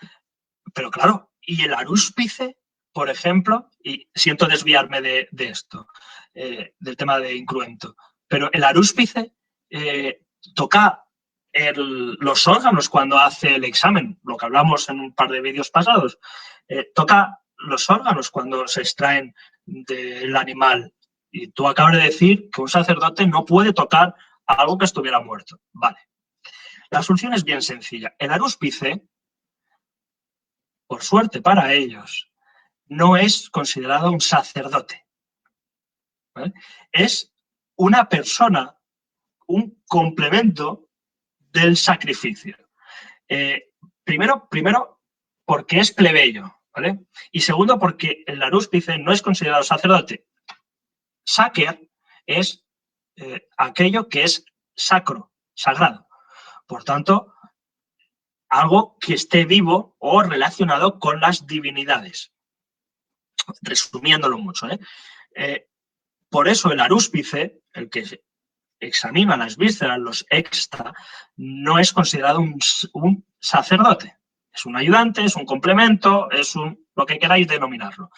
pero claro, ¿y el arúspice, por ejemplo? Y siento desviarme de esto, del tema de incruento, pero el arúspice toca los órganos cuando hace el examen, lo que hablamos en un par de vídeos pasados, toca los órganos cuando se extraen del animal. Y tú acabas de decir que un sacerdote no puede tocar algo que estuviera muerto. Vale. La solución es bien sencilla. El arúspice, por suerte para ellos, no es considerado un sacerdote, ¿vale? Es una persona, un complemento del sacrificio. Primero, porque es plebeyo, ¿vale? Y segundo, porque el arúspice no es considerado sacerdote. Sacer es aquello que es sacro, sagrado. Por tanto, algo que esté vivo o relacionado con las divinidades. Resumiéndolo mucho, por eso el arúspice, el que examina las vísceras, los extra, no es considerado un sacerdote. Es un ayudante, es un complemento, es lo que queráis denominarlo,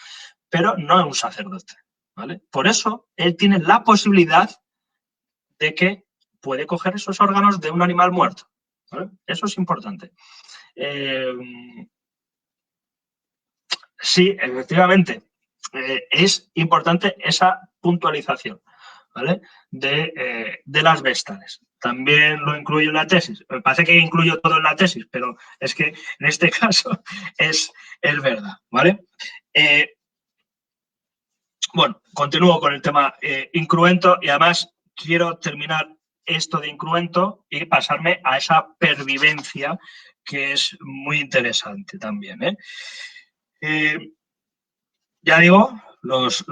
pero no es un sacerdote, ¿vale? Por eso él tiene la posibilidad de que puede coger esos órganos de un animal muerto, ¿vale? Eso es importante. Sí, efectivamente, es importante esa puntualización, ¿vale? de las vestales. También lo incluyo en la tesis. Me parece que incluyo todo en la tesis, pero es que en este caso es verdad, ¿vale? Bueno, continúo con el tema incruento y además quiero terminar esto de incruento y pasarme a esa pervivencia que es muy interesante también, ya digo, los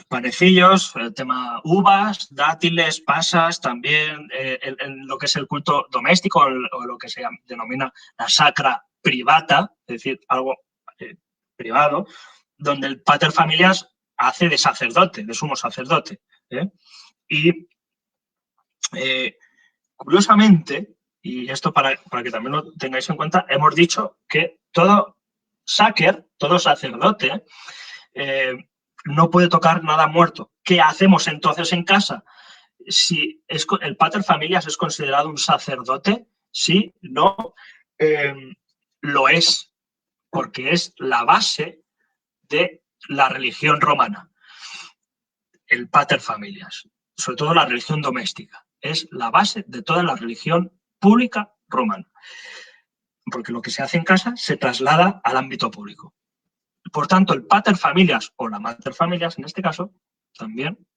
panecillos, el tema uvas, dátiles, pasas, también en lo que es el culto doméstico o lo que se denomina la sacra privata, es decir, algo privado, donde el pater familias hace de sacerdote, de sumo sacerdote. Y curiosamente, y esto para que también lo tengáis en cuenta, hemos dicho que todo sácer, todo sacerdote, no puede tocar nada muerto. ¿Qué hacemos entonces en casa? Si el pater familias es considerado un sacerdote, sí, no, lo es, porque es la base de la religión romana, el pater familias, sobre todo la religión doméstica, es la base de toda la religión pública romana, porque lo que se hace en casa se traslada al ámbito público. Por tanto, el pater familias o la mater familias, en este caso, también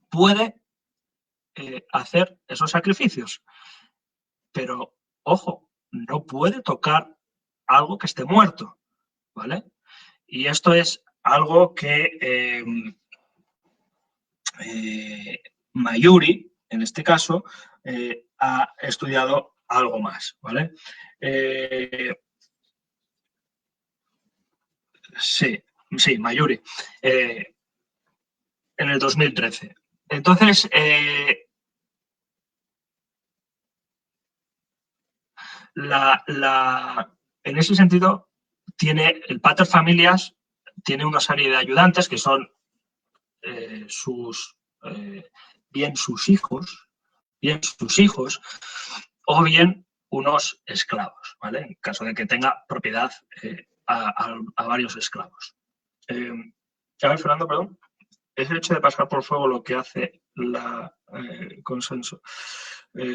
puede hacer esos sacrificios. Pero, ojo, no puede tocar algo que esté muerto, ¿vale? Y esto es algo que Mayuri, en este caso, ha estudiado algo más, ¿vale? Sí, Mayuri, en el 2013. Entonces, en ese sentido, tiene el pater familias, tiene una serie de ayudantes que son bien sus hijos, o bien unos esclavos, ¿vale? En caso de que tenga propiedad a varios esclavos. A ver, Fernando, perdón. ¿Es el hecho de pasar por fuego lo que hace la consenso?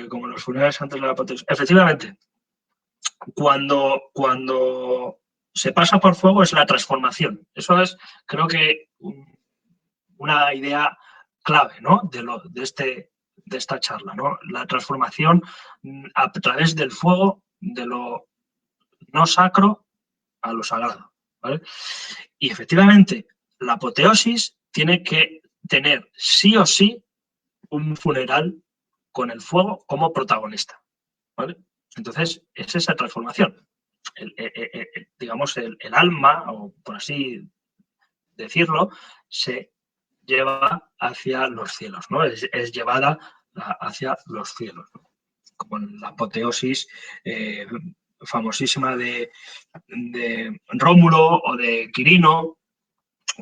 Como los funerales antes de la apoteosis. Efectivamente, cuando se pasa por fuego es la transformación. Eso es, creo que, una idea clave, ¿no? de esta charla, ¿no? La transformación a través del fuego de lo no sacro a lo sagrado, ¿vale? Y efectivamente, la apoteosis tiene que tener sí o sí un funeral con el fuego como protagonista, ¿vale? Entonces, es esa transformación. Digamos, el alma, o por así decirlo, se lleva hacia los cielos, ¿no? Es llevada hacia los cielos, ¿no? Como en la apoteosis famosísima de Rómulo o de Quirino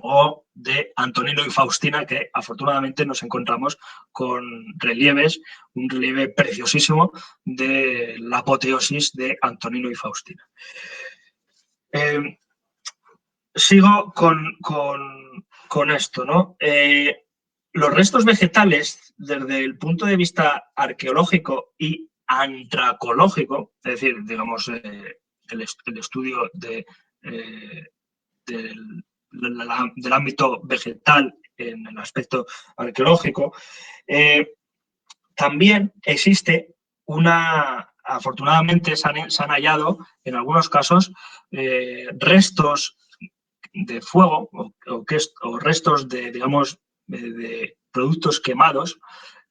o de Antonino y Faustina, que afortunadamente nos encontramos con relieves, un relieve preciosísimo de la apoteosis de Antonino y Faustina. Sigo con esto, ¿no? Los restos vegetales, desde el punto de vista arqueológico y antracológico, es decir, digamos, el estudio del ámbito vegetal en el aspecto arqueológico, también existe afortunadamente se han hallado en algunos casos restos de fuego o restos de, digamos, de productos quemados,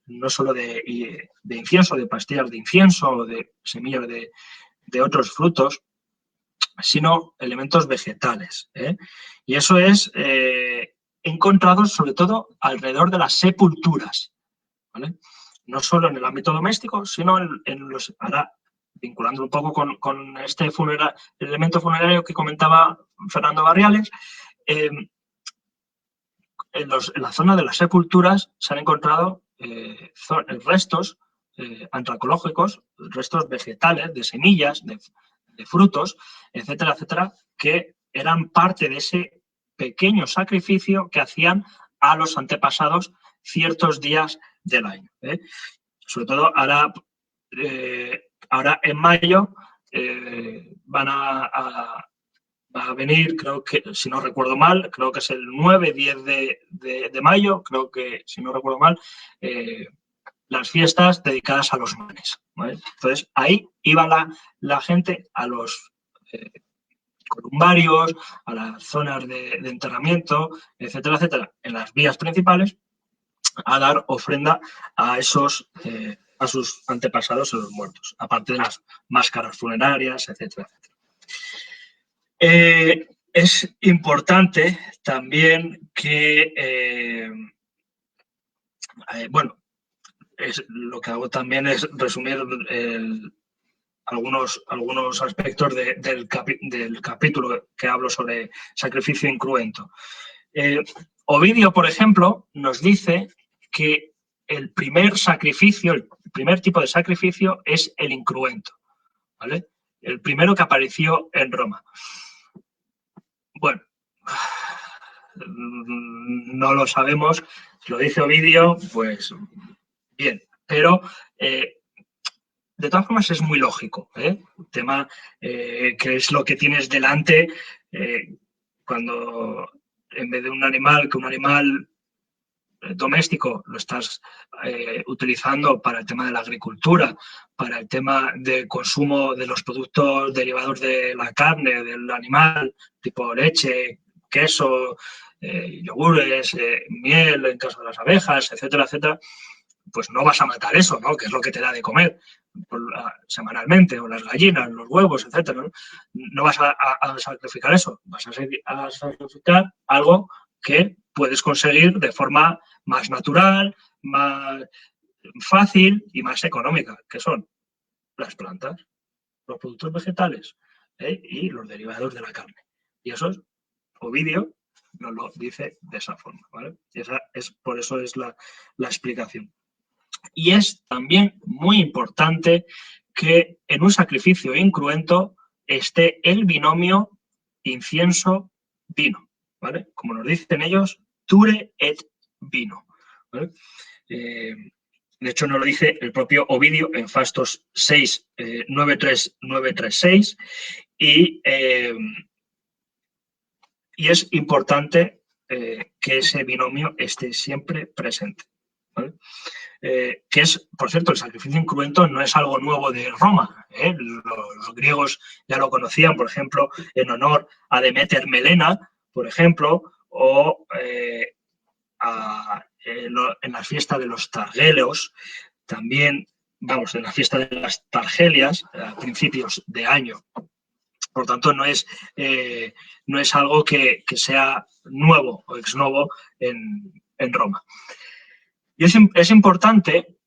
no solo de incienso, de pastillas de incienso o de semillas de otros frutos, sino elementos vegetales. Y eso es encontrado sobre todo alrededor de las sepulturas, ¿vale? No solo en el ámbito doméstico, sino en los... Ahora, vinculando un poco con este elemento funerario que comentaba Fernando Barriales, en la zona de las sepulturas se han encontrado restos antracológicos, restos vegetales, de semillas, de frutos, etcétera, etcétera, que eran parte de ese pequeño sacrificio que hacían a los antepasados ciertos días del año. Sobre todo ahora en mayo va a venir, creo que, si no recuerdo mal, creo que es el 9-10 de mayo, creo que, si no recuerdo mal, las fiestas dedicadas a los manes, ¿vale? Entonces, ahí iba la gente a los columbarios, a las zonas de enterramiento, etcétera, etcétera, en las vías principales, a dar ofrenda a a sus antepasados, a los muertos, aparte de las máscaras funerarias, etcétera, etcétera. Es importante también que, bueno, lo que hago también es resumir algunos aspectos del capítulo que hablo sobre sacrificio incruento. Ovidio, por ejemplo, nos dice que el primer sacrificio, el primer tipo de sacrificio es el incruento, ¿vale? El primero que apareció en Roma. Bueno, no lo sabemos, lo dice Ovidio, pues bien, pero de todas formas es muy lógico, ¿eh? El tema que es lo que tienes delante cuando en vez de un animal, que un animal doméstico lo estás utilizando para el tema de la agricultura, para el tema del consumo de los productos derivados de la carne, del animal, tipo leche, queso, yogures, miel en caso de las abejas, etcétera, etcétera, pues no vas a matar eso, ¿no? Que es lo que te da de comer semanalmente, o las gallinas, los huevos, etcétera, ¿no? No vas a sacrificar eso, vas a sacrificar algo que puedes conseguir de forma más natural, más fácil y más económica, que son las plantas, los productos vegetales y los derivados de la carne. Y eso es, Ovidio nos lo dice de esa forma, ¿vale? Y por eso es la explicación. Y es también muy importante que en un sacrificio incruento esté el binomio incienso-vino, ¿vale? Como nos dicen ellos, ture et vino, ¿vale? De hecho, nos lo dice el propio Ovidio en Fastos 6, 936, y es importante que ese binomio esté siempre presente, ¿vale? Que es, por cierto, el sacrificio incruento no es algo nuevo de Roma. Los griegos ya lo conocían, por ejemplo, en honor a Demeter Melena, por ejemplo, o en la fiesta de los Targeleos, también, vamos, en la fiesta de las Targelias, a principios de año. Por tanto, no es algo que sea nuevo o ex novo en Roma. Y es importante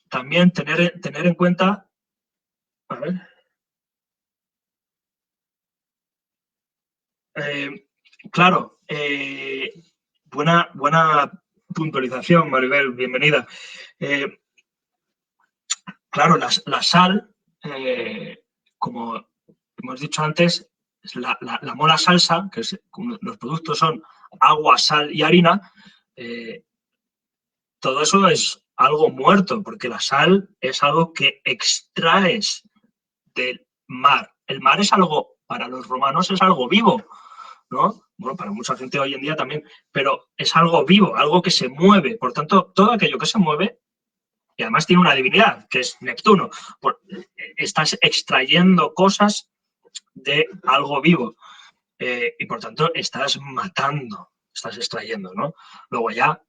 también tener en cuenta, a ver, claro, buena puntualización, Maribel, bienvenida. Claro, la sal, como hemos dicho antes, la mola salsa, que los productos son agua, sal y harina, todo eso es algo muerto, porque la sal es algo que extraes del mar. El mar es algo, para los romanos es algo vivo, ¿no? Bueno, para mucha gente hoy en día también, pero es algo vivo, algo que se mueve. Por tanto, todo aquello que se mueve, y además tiene una divinidad, que es Neptuno, estás extrayendo cosas de algo vivo y por tanto estás matando, estás extrayendo, ¿no? Luego ya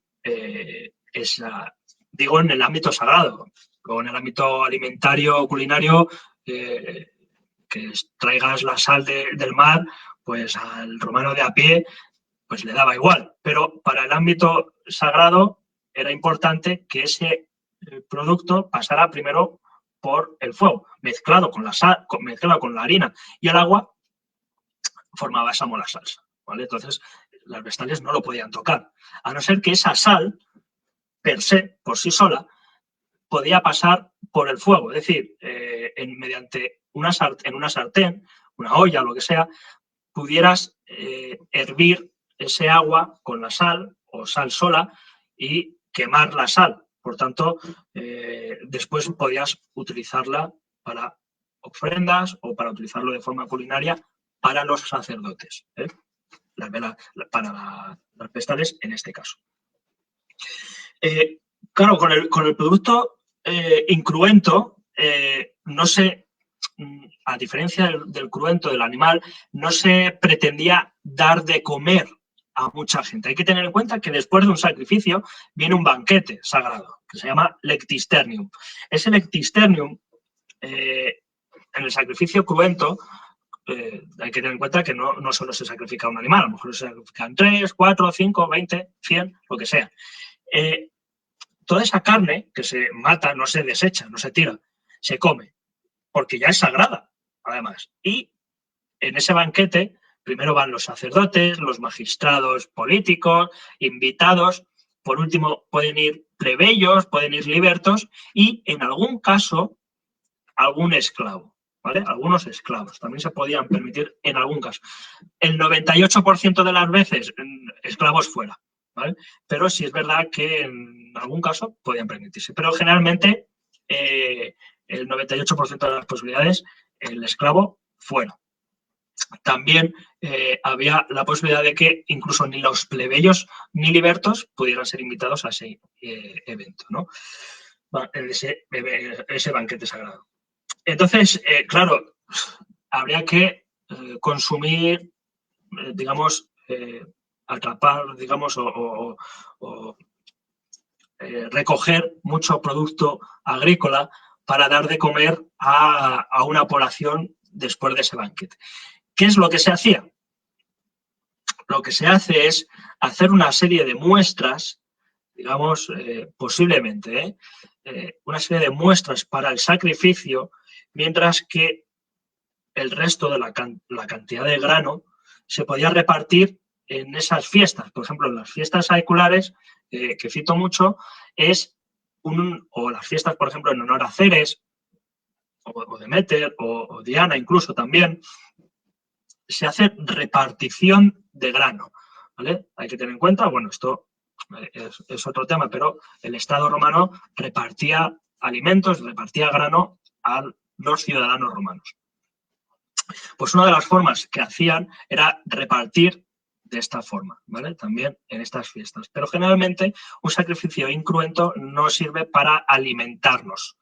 digo en el ámbito sagrado, luego en el ámbito alimentario, culinario, que traigas la sal del mar, pues al romano de a pie pues le daba igual, pero para el ámbito sagrado era importante que ese producto pasara primero por el fuego, mezclado con la sal, mezclado con la harina y el agua, formaba esa mola salsa, ¿vale? Entonces, las vestales no lo podían tocar, a no ser que esa sal, per se, por sí sola, podía pasar por el fuego, es decir, mediante una sartén, una olla, lo que sea, pudieras hervir ese agua con la sal o sal sola y quemar la sal. Por tanto, después podías utilizarla para ofrendas o para utilizarlo de forma culinaria para los sacerdotes, para las vestales en este caso. Claro, con el producto incruento, no sé a diferencia del cruento del animal, no se pretendía dar de comer a mucha gente. Hay que tener en cuenta que después de un sacrificio viene un banquete sagrado, que se llama lectisternium. Ese lectisternium, en el sacrificio cruento, hay que tener en cuenta que no solo se sacrifica un animal, a lo mejor se sacrifican 3, 4, 5, 20, 100, lo que sea. Toda esa carne que se mata no se desecha, no se tira, se come, porque ya es sagrada, además. Y en ese banquete primero van los sacerdotes, los magistrados políticos, invitados, por último pueden ir plebeyos, pueden ir libertos y en algún caso algún esclavo, ¿vale? Algunos esclavos también se podían permitir en algún caso. El 98% de las veces esclavos fuera, ¿vale? Pero sí es verdad que en algún caso podían permitirse. Pero generalmente el 98% de las posibilidades el esclavo fuera. También había la posibilidad de que incluso ni los plebeyos ni libertos pudieran ser invitados a ese evento, ¿no? Ese banquete sagrado. Entonces, claro, habría que consumir, digamos, atrapar, digamos, o recoger mucho producto agrícola para dar de comer a una población después de ese banquete. ¿Qué es lo que se hacía? Lo que se hace es hacer una serie de muestras, digamos, posiblemente, una serie de muestras para el sacrificio, mientras que el resto de la cantidad de grano se podía repartir en esas fiestas. Por ejemplo, en las fiestas seculares, que cito mucho, o las fiestas, por ejemplo, en honor a Ceres, o Deméter, o Diana incluso también, se hace repartición de grano, ¿vale? Hay que tener en cuenta, bueno, esto es otro tema, pero el Estado romano repartía alimentos, repartía grano a los ciudadanos romanos. Pues una de las formas que hacían era repartir de esta forma, ¿vale? También en estas fiestas. Pero generalmente un sacrificio incruento no sirve para alimentarnos,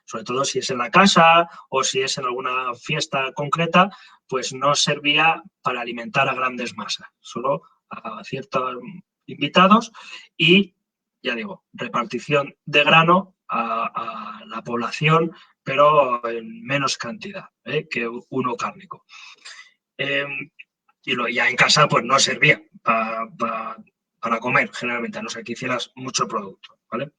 sobre todo si es en la casa o si es en alguna fiesta concreta, pues no servía para alimentar a grandes masas, solo a ciertos invitados y, ya digo, repartición de grano a la población, pero en menos cantidad que uno cárnico. Y ya en casa pues no servía para comer generalmente, a no ser que hicieras mucho producto, ¿vale?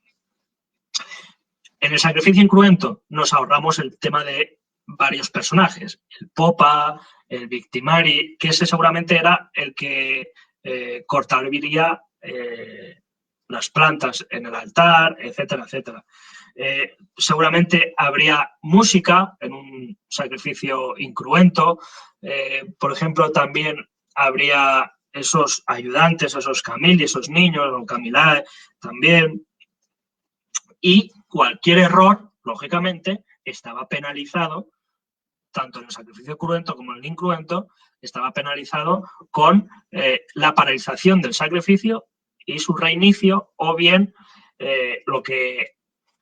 En el sacrificio incruento nos ahorramos el tema de varios personajes, el popa, el victimari, que ese seguramente era el que cortaría las plantas en el altar, etcétera, etcétera. Seguramente habría música en un sacrificio incruento. Por ejemplo, también habría esos ayudantes, esos camili, esos niños, o camilae también. Y cualquier error, lógicamente, estaba penalizado, tanto en el sacrificio cruento como en el incruento, estaba penalizado con la paralización del sacrificio y su reinicio, o bien lo que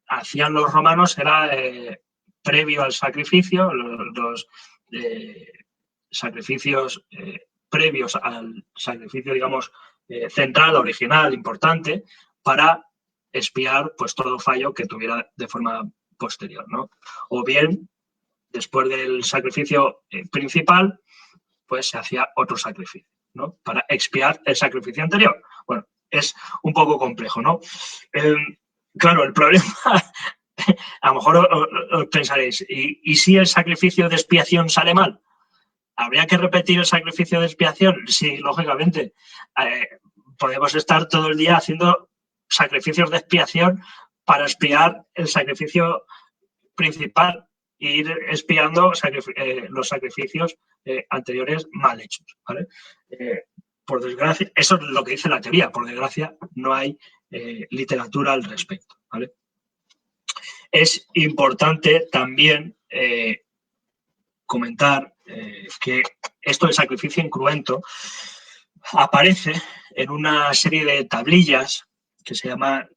hacían los romanos era, previo al sacrificio, los sacrificios previos al sacrificio, digamos, central, original, importante, para expiar pues todo fallo que tuviera de forma posterior, ¿no? O bien, después del sacrificio principal, pues se hacía otro sacrificio, ¿no? Para expiar el sacrificio anterior. Bueno, es un poco complejo, ¿no? Claro, el problema, a lo mejor os pensaréis, ¿y si el sacrificio de expiación sale mal? ¿Habría que repetir el sacrificio de expiación? Sí, lógicamente. Podemos estar todo el día haciendo sacrificios de expiación para expiar el sacrificio principal e ir expiando los sacrificios anteriores mal hechos, ¿vale? Por desgracia, eso es lo que dice la teoría, por desgracia no hay literatura al respecto, ¿vale? Es importante también comentar que esto del sacrificio incruento aparece en una serie de tablillas que se llama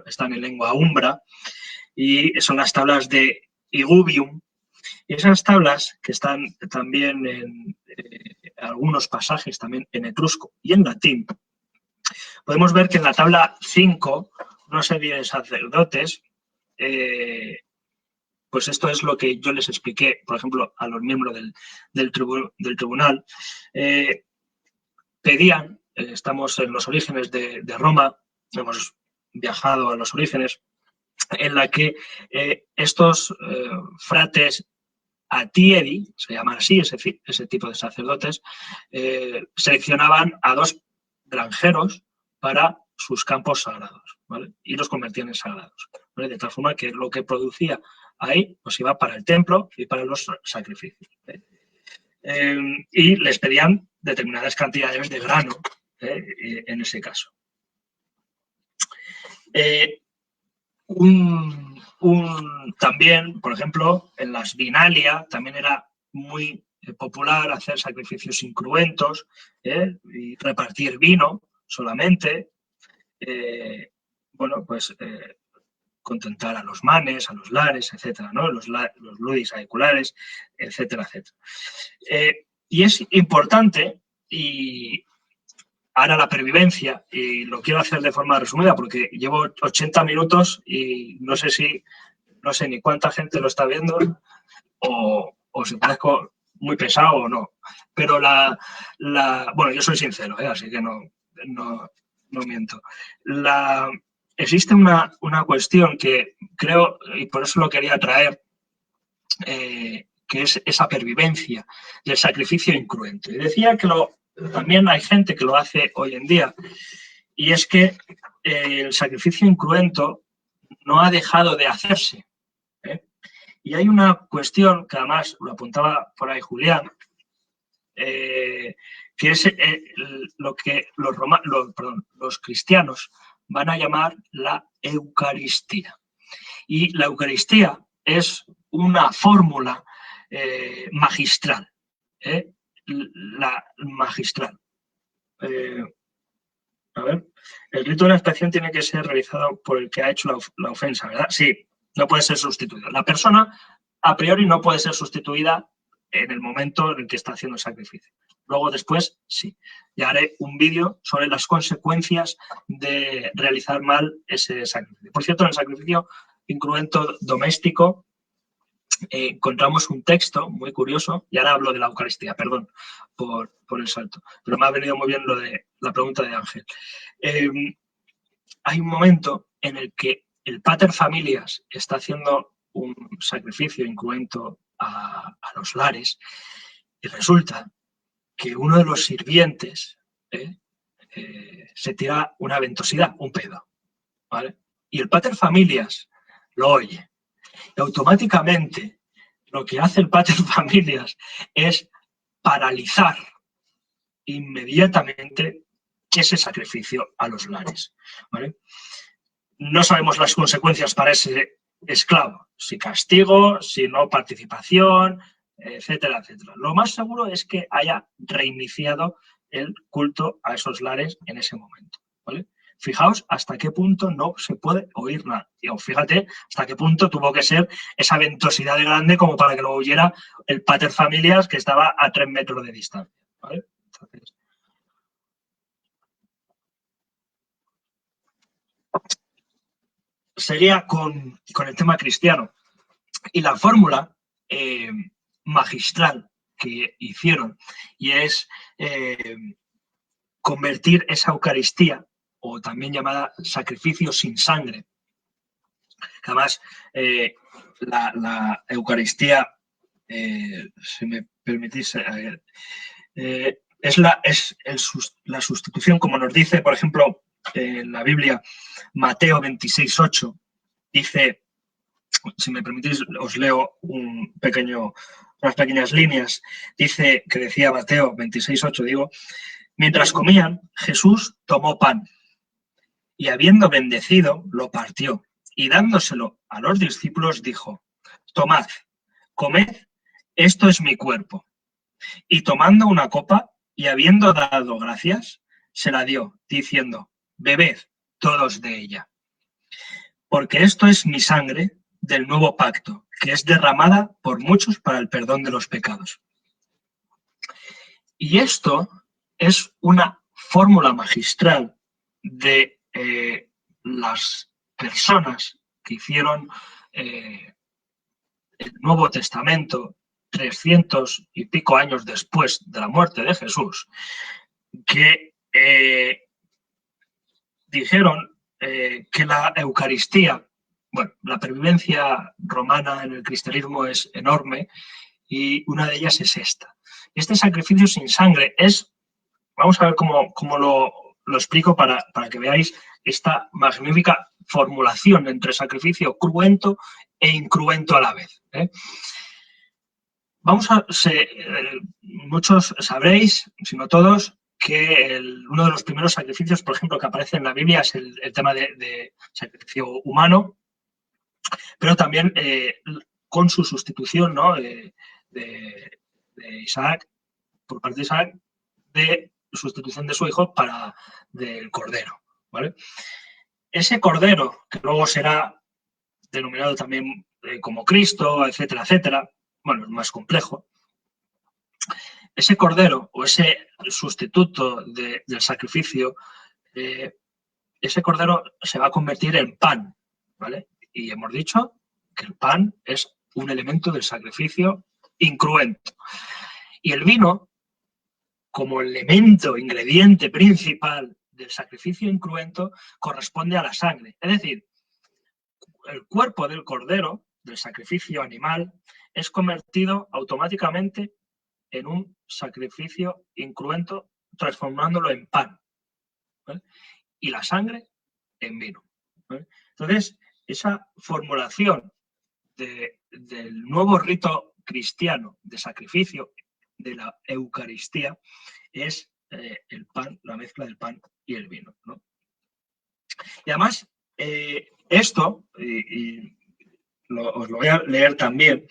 están en lengua umbra, y son las tablas de Igubium, Y esas tablas, que están también en algunos pasajes, también en etrusco y en latín, podemos ver que en la tabla 5, una serie de sacerdotes, pues esto es lo que yo les expliqué, por ejemplo, a los miembros del tribunal, pedían, estamos en los orígenes de Roma, hemos viajado a los orígenes, en la que estos frates atieri, se llaman así ese tipo de sacerdotes, seleccionaban a 2 granjeros para sus campos sagrados, ¿vale? Y los convertían en sagrados, ¿vale? De tal forma que lo que producía ahí pues iba para el templo y para los sacrificios. Y les pedían determinadas cantidades de grano en ese caso. También, por ejemplo, en las Vinalia también era muy popular hacer sacrificios incruentos y repartir vino solamente. Bueno, pues contentar a los manes, a los lares, etcétera, ¿no? Los ludis aeculares, etcétera, etcétera. Y es importante, y ahora la pervivencia, y lo quiero hacer de forma resumida porque llevo 80 minutos y no sé ni cuánta gente lo está viendo o si parezco muy pesado o no. Pero bueno, yo soy sincero, así que no miento. Existe una cuestión que creo, y por eso lo quería traer, que es esa pervivencia del sacrificio incruento. Y decía que también hay gente que lo hace hoy en día, y es que el sacrificio incruento no ha dejado de hacerse. Y hay una cuestión que además lo apuntaba por ahí Julián, que es lo que los cristianos van a llamar la Eucaristía. Y la Eucaristía es una fórmula magistral, la magistral. A ver, el rito de la expiación tiene que ser realizado por el que ha hecho la ofensa, ¿verdad? Sí, no puede ser sustituido. La persona, a priori, no puede ser sustituida en el momento en el que está haciendo el sacrificio. Luego, después, sí. Ya haré un vídeo sobre las consecuencias de realizar mal ese sacrificio. Por cierto, en el sacrificio incruento doméstico encontramos un texto muy curioso, y ahora hablo de la Eucaristía, perdón por el salto, pero me ha venido muy bien lo de la pregunta de Ángel. Hay un momento en el que el pater familias está haciendo un sacrificio incruento a los lares y resulta que uno de los sirvientes se tira una ventosidad, un pedo, ¿vale? Y el pater familias lo oye. Y automáticamente lo que hace el pater familias es paralizar inmediatamente ese sacrificio a los lares, ¿vale? No sabemos las consecuencias para ese esclavo, si castigo, si no participación, etcétera, etcétera. Lo más seguro es que haya reiniciado el culto a esos lares en ese momento, ¿vale? Fijaos hasta qué punto no se puede oír nada. Y fíjate hasta qué punto tuvo que ser esa ventosidad de grande como para que lo oyera el pater familias que estaba a 3 metros de distancia, ¿vale? Entonces, seguía con el tema cristiano. Y la fórmula magistral que hicieron, y es convertir esa Eucaristía, o también llamada sacrificio sin sangre, que además la Eucaristía, si me permitís, es la sustitución, como nos dice, por ejemplo, en la Biblia, Mateo 26:8, dice, si me permitís, os leo unas pequeñas líneas. Dice, que decía Mateo 26:8, digo, mientras comían, Jesús tomó pan y habiendo bendecido, lo partió y dándoselo a los discípulos dijo, tomad, comed, esto es mi cuerpo. Y tomando una copa y habiendo dado gracias, se la dio, diciendo, bebed todos de ella. Porque esto es mi sangre del nuevo pacto, que es derramada por muchos para el perdón de los pecados. Y esto es una fórmula magistral de las personas que hicieron el Nuevo Testamento 300 y pico años después de la muerte de Jesús, que dijeron que la Eucaristía, bueno, la pervivencia romana en el cristianismo es enorme y una de ellas es esta. Este sacrificio sin sangre es, vamos a ver cómo lo explico para que veáis esta magnífica formulación entre sacrificio cruento e incruento a la vez. Muchos sabréis, si no todos, que uno de los primeros sacrificios, por ejemplo, que aparece en la Biblia es el tema de sacrificio humano, pero también con su sustitución, ¿no? de Isaac, por parte de Isaac, de sustitución de su hijo del cordero, ¿vale? Ese cordero, que luego será denominado también como Cristo, etcétera, etcétera, bueno, es más complejo. Ese cordero o ese sustituto del sacrificio, ese cordero se va a convertir en pan, ¿vale? Y hemos dicho que el pan es un elemento del sacrificio incruento. Y el vino, como elemento, ingrediente principal del sacrificio incruento, corresponde a la sangre. Es decir, el cuerpo del cordero, del sacrificio animal, es convertido automáticamente en un sacrificio incruento, transformándolo en pan, ¿vale? Y la sangre en vino, ¿vale? Entonces, esa formulación del nuevo rito cristiano de sacrificio, de la Eucaristía, es el pan, la mezcla del pan y el vino, ¿no? Y además, esto, os lo voy a leer también,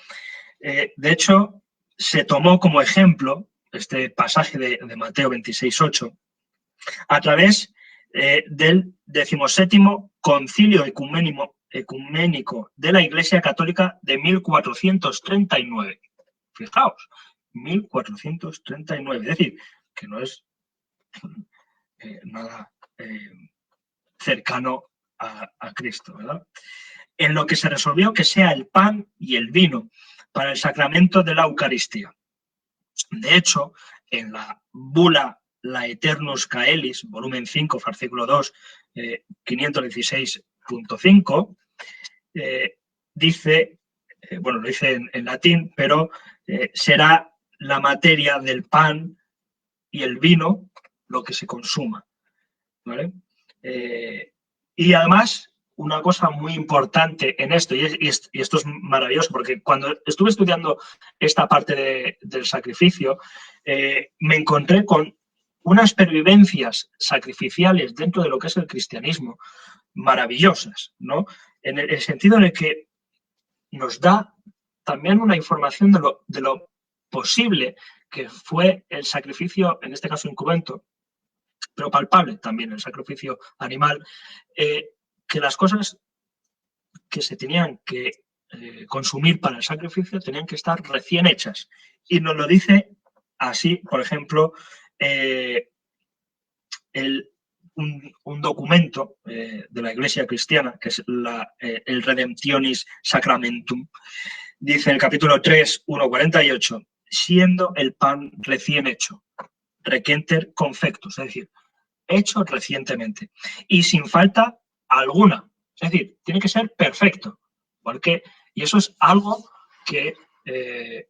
de hecho, se tomó como ejemplo este pasaje de Mateo 26:8 a través del 17º Concilio Ecuménico de la Iglesia Católica de 1439. Fijaos, 1439, es decir, que no es nada cercano a Cristo, ¿verdad? En lo que se resolvió que sea el pan y el vino para el sacramento de la Eucaristía. De hecho, en la bula Laeternus Caelis, volumen 5, artículo 2, 516.5, dice, bueno, lo dice en latín, pero será la materia del pan y el vino lo que se consuma, ¿vale? Y además, una cosa muy importante en esto, y esto es maravilloso, porque cuando estuve estudiando esta parte del sacrificio, me encontré con unas pervivencias sacrificiales dentro de lo que es el cristianismo maravillosas, ¿no? En el sentido en el que nos da también una información de lo posible que fue el sacrificio, en este caso incruento, pero palpable también el sacrificio animal, que las cosas que se tenían que consumir para el sacrificio tenían que estar recién hechas. Y nos lo dice así, por ejemplo, un documento de la Iglesia cristiana, que es el Redemptionis Sacramentum, dice en el capítulo 3, 1:48, siendo el pan recién hecho, requenter confectus, es decir, hecho recientemente y sin falta alguna. Es decir, tiene que ser perfecto. Y eso es algo que en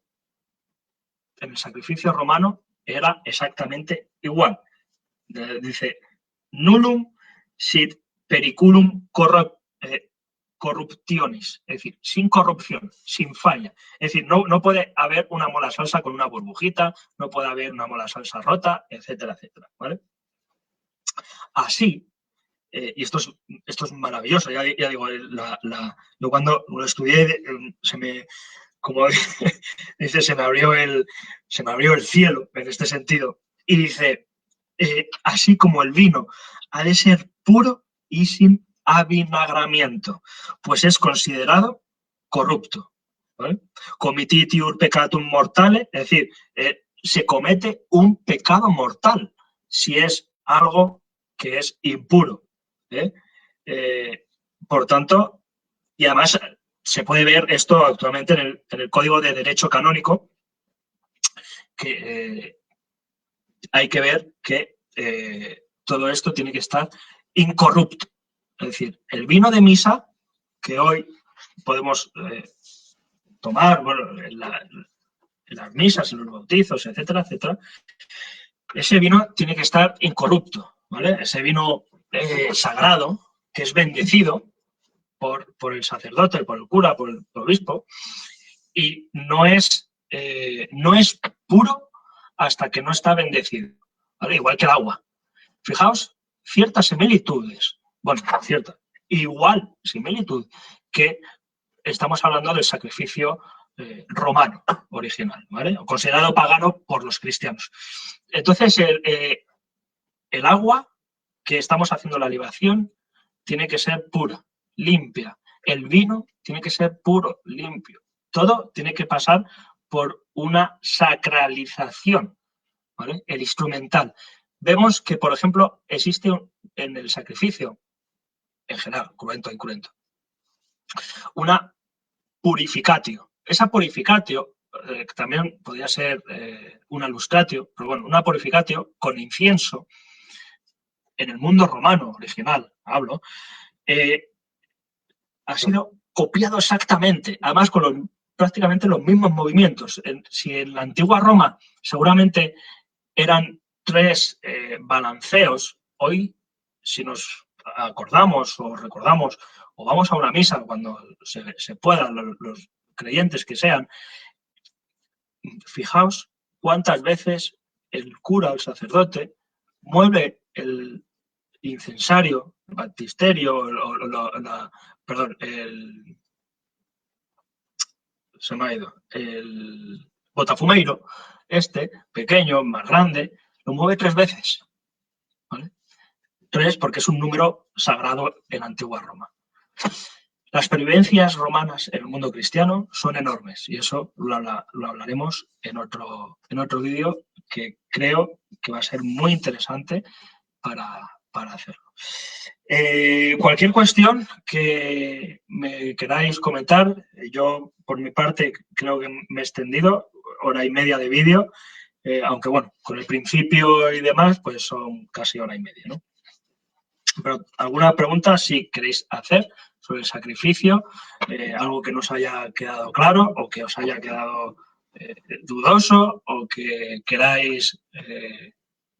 el sacrificio romano era exactamente igual. Dice, nullum sit periculum corruptionis, es decir, sin corrupción, sin falla. Es decir, no puede haber una mola salsa con una burbujita, no puede haber una mola salsa rota, etcétera, etcétera, ¿vale? Así, y esto es maravilloso, ya digo, yo cuando lo estudié, como dice, se me abrió el cielo en este sentido. Y dice, así como el vino ha de ser puro y sin avinagramiento, pues es considerado corrupto. ¿vale? Comititiur peccatum mortale, es decir, se comete un pecado mortal si es algo que es impuro. Por tanto, y además se puede ver esto actualmente en el Código de Derecho Canónico, que hay que ver que todo esto tiene que estar incorrupto. Es decir, el vino de misa que hoy podemos tomar, bueno, en las misas, en los bautizos, etcétera, etcétera, ese vino tiene que estar incorrupto, ¿vale? Ese vino sagrado, que es bendecido por el sacerdote, por el cura, por el obispo, y no es puro hasta que no está bendecido, ¿vale? Igual que el agua. Fijaos, ciertas similitudes, bueno, cierta, igual similitud que estamos hablando del sacrificio romano original, ¿vale? O considerado pagano por los cristianos. Entonces, el agua que estamos haciendo la libación tiene que ser pura, limpia. El vino tiene que ser puro, limpio. Todo tiene que pasar por una sacralización, ¿vale? El instrumental. Vemos que, por ejemplo, existe en el sacrificio, en general, cruento e incruento, una purificatio. Esa purificatio también podría ser una lustratio, pero bueno, una purificatio con incienso, en el mundo romano original, hablo, ha sido copiado exactamente, además con prácticamente los mismos movimientos. Si en la antigua Roma seguramente eran 3 balanceos, hoy, si nos acordamos o recordamos o vamos a una misa cuando se puedan, los creyentes que sean, fijaos cuántas veces el cura o el sacerdote mueve el incensario, el baptisterio, perdón, se me ha ido, el botafumeiro, pequeño, más grande, lo mueve 3 veces, ¿vale? 3 porque es un número sagrado en la antigua Roma. Las pervivencias romanas en el mundo cristiano son enormes y eso lo hablaremos en otro vídeo que creo que va a ser muy interesante para hacerlo. Cualquier cuestión que me queráis comentar, yo por mi parte creo que me he extendido, 1h30 de vídeo, aunque bueno, con el principio y demás, pues son casi 1h30, ¿no? Pero alguna pregunta si queréis hacer sobre el sacrificio, algo que no os haya quedado claro o que os haya quedado dudoso o que queráis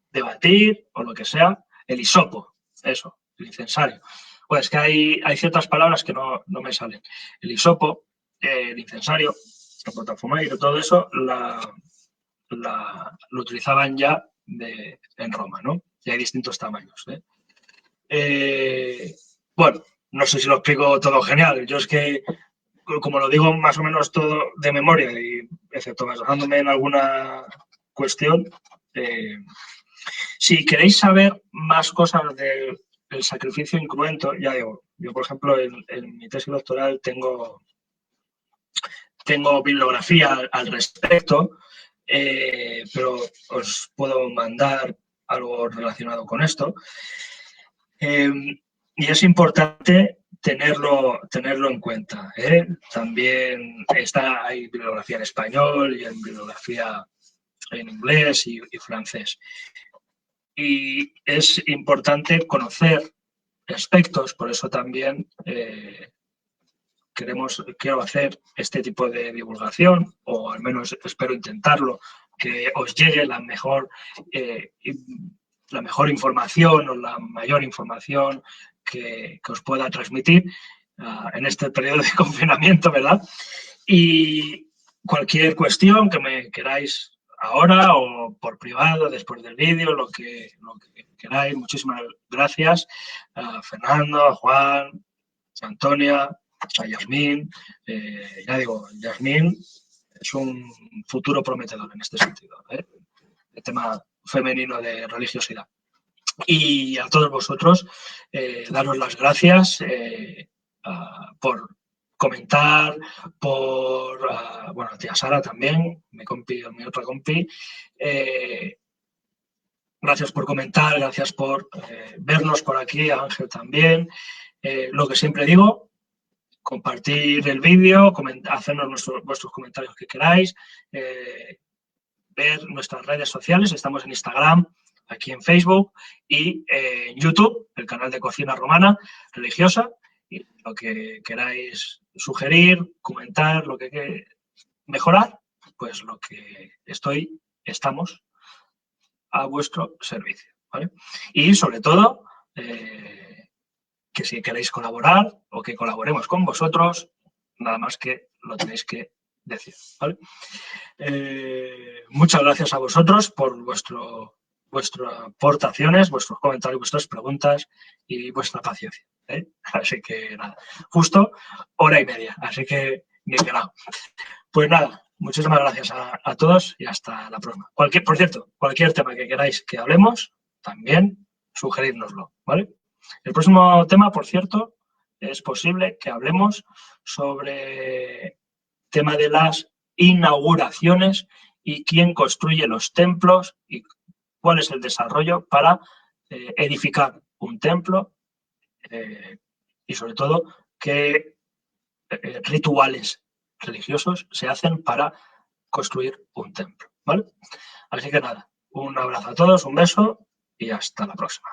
debatir o lo que sea. El hisopo, eso, el incensario. Pues que hay ciertas palabras que no me salen. El hisopo, el incensario, el botafumeiro, todo eso lo utilizaban ya en Roma, ¿no? Y hay distintos tamaños, bueno, no sé si lo explico todo genial. Yo es que, como lo digo más o menos todo de memoria, y excepto basándome en alguna cuestión, si queréis saber más cosas del sacrificio incruento, ya digo, yo por ejemplo en mi tesis doctoral tengo bibliografía al respecto, pero os puedo mandar algo relacionado con esto. Y es importante tenerlo en cuenta, ¿eh? También hay bibliografía en español y hay bibliografía en inglés y francés. Y es importante conocer aspectos, por eso también quiero hacer este tipo de divulgación, o al menos espero intentarlo, que os llegue la mejor información o la mayor información que os pueda transmitir en este periodo de confinamiento, ¿verdad? Y cualquier cuestión que me queráis ahora o por privado, después del vídeo, lo que queráis. Muchísimas gracias a Fernando, a Juan, a Antonia, a Yasmín. Ya digo, Yasmín es un futuro prometedor en este sentido, el tema femenino de religiosidad. Y a todos vosotros, daros las gracias por comentar, bueno, a tía Sara también, mi otra compi. Gracias por comentar, gracias por vernos por aquí, a Ángel también. Lo que siempre digo, compartir el vídeo, hacernos vuestros comentarios que queráis, ver nuestras redes sociales, estamos en Instagram, aquí en Facebook y en YouTube, el canal de Cocina Romana Religiosa, y lo que queráis sugerir, comentar, lo que mejorar, pues lo que estamos a vuestro servicio, ¿vale? Y sobre todo, que si queréis colaborar o que colaboremos con vosotros, nada más que lo tenéis que decir, ¿vale? Muchas gracias a vosotros por vuestras aportaciones, vuestros comentarios, vuestras preguntas y vuestra paciencia, ¿eh? Así que nada, justo hora y media, así que ni ganado. Pues nada, muchísimas gracias a todos y hasta la próxima. Por cierto, cualquier tema que queráis que hablemos, también sugeridnoslo, ¿vale? El próximo tema, por cierto, es posible que hablemos sobre el tema de las inauguraciones y quién construye los templos y cuál es el desarrollo para edificar un templo y sobre todo qué rituales religiosos se hacen para construir un templo, ¿vale? Así que nada, un abrazo a todos, un beso y hasta la próxima.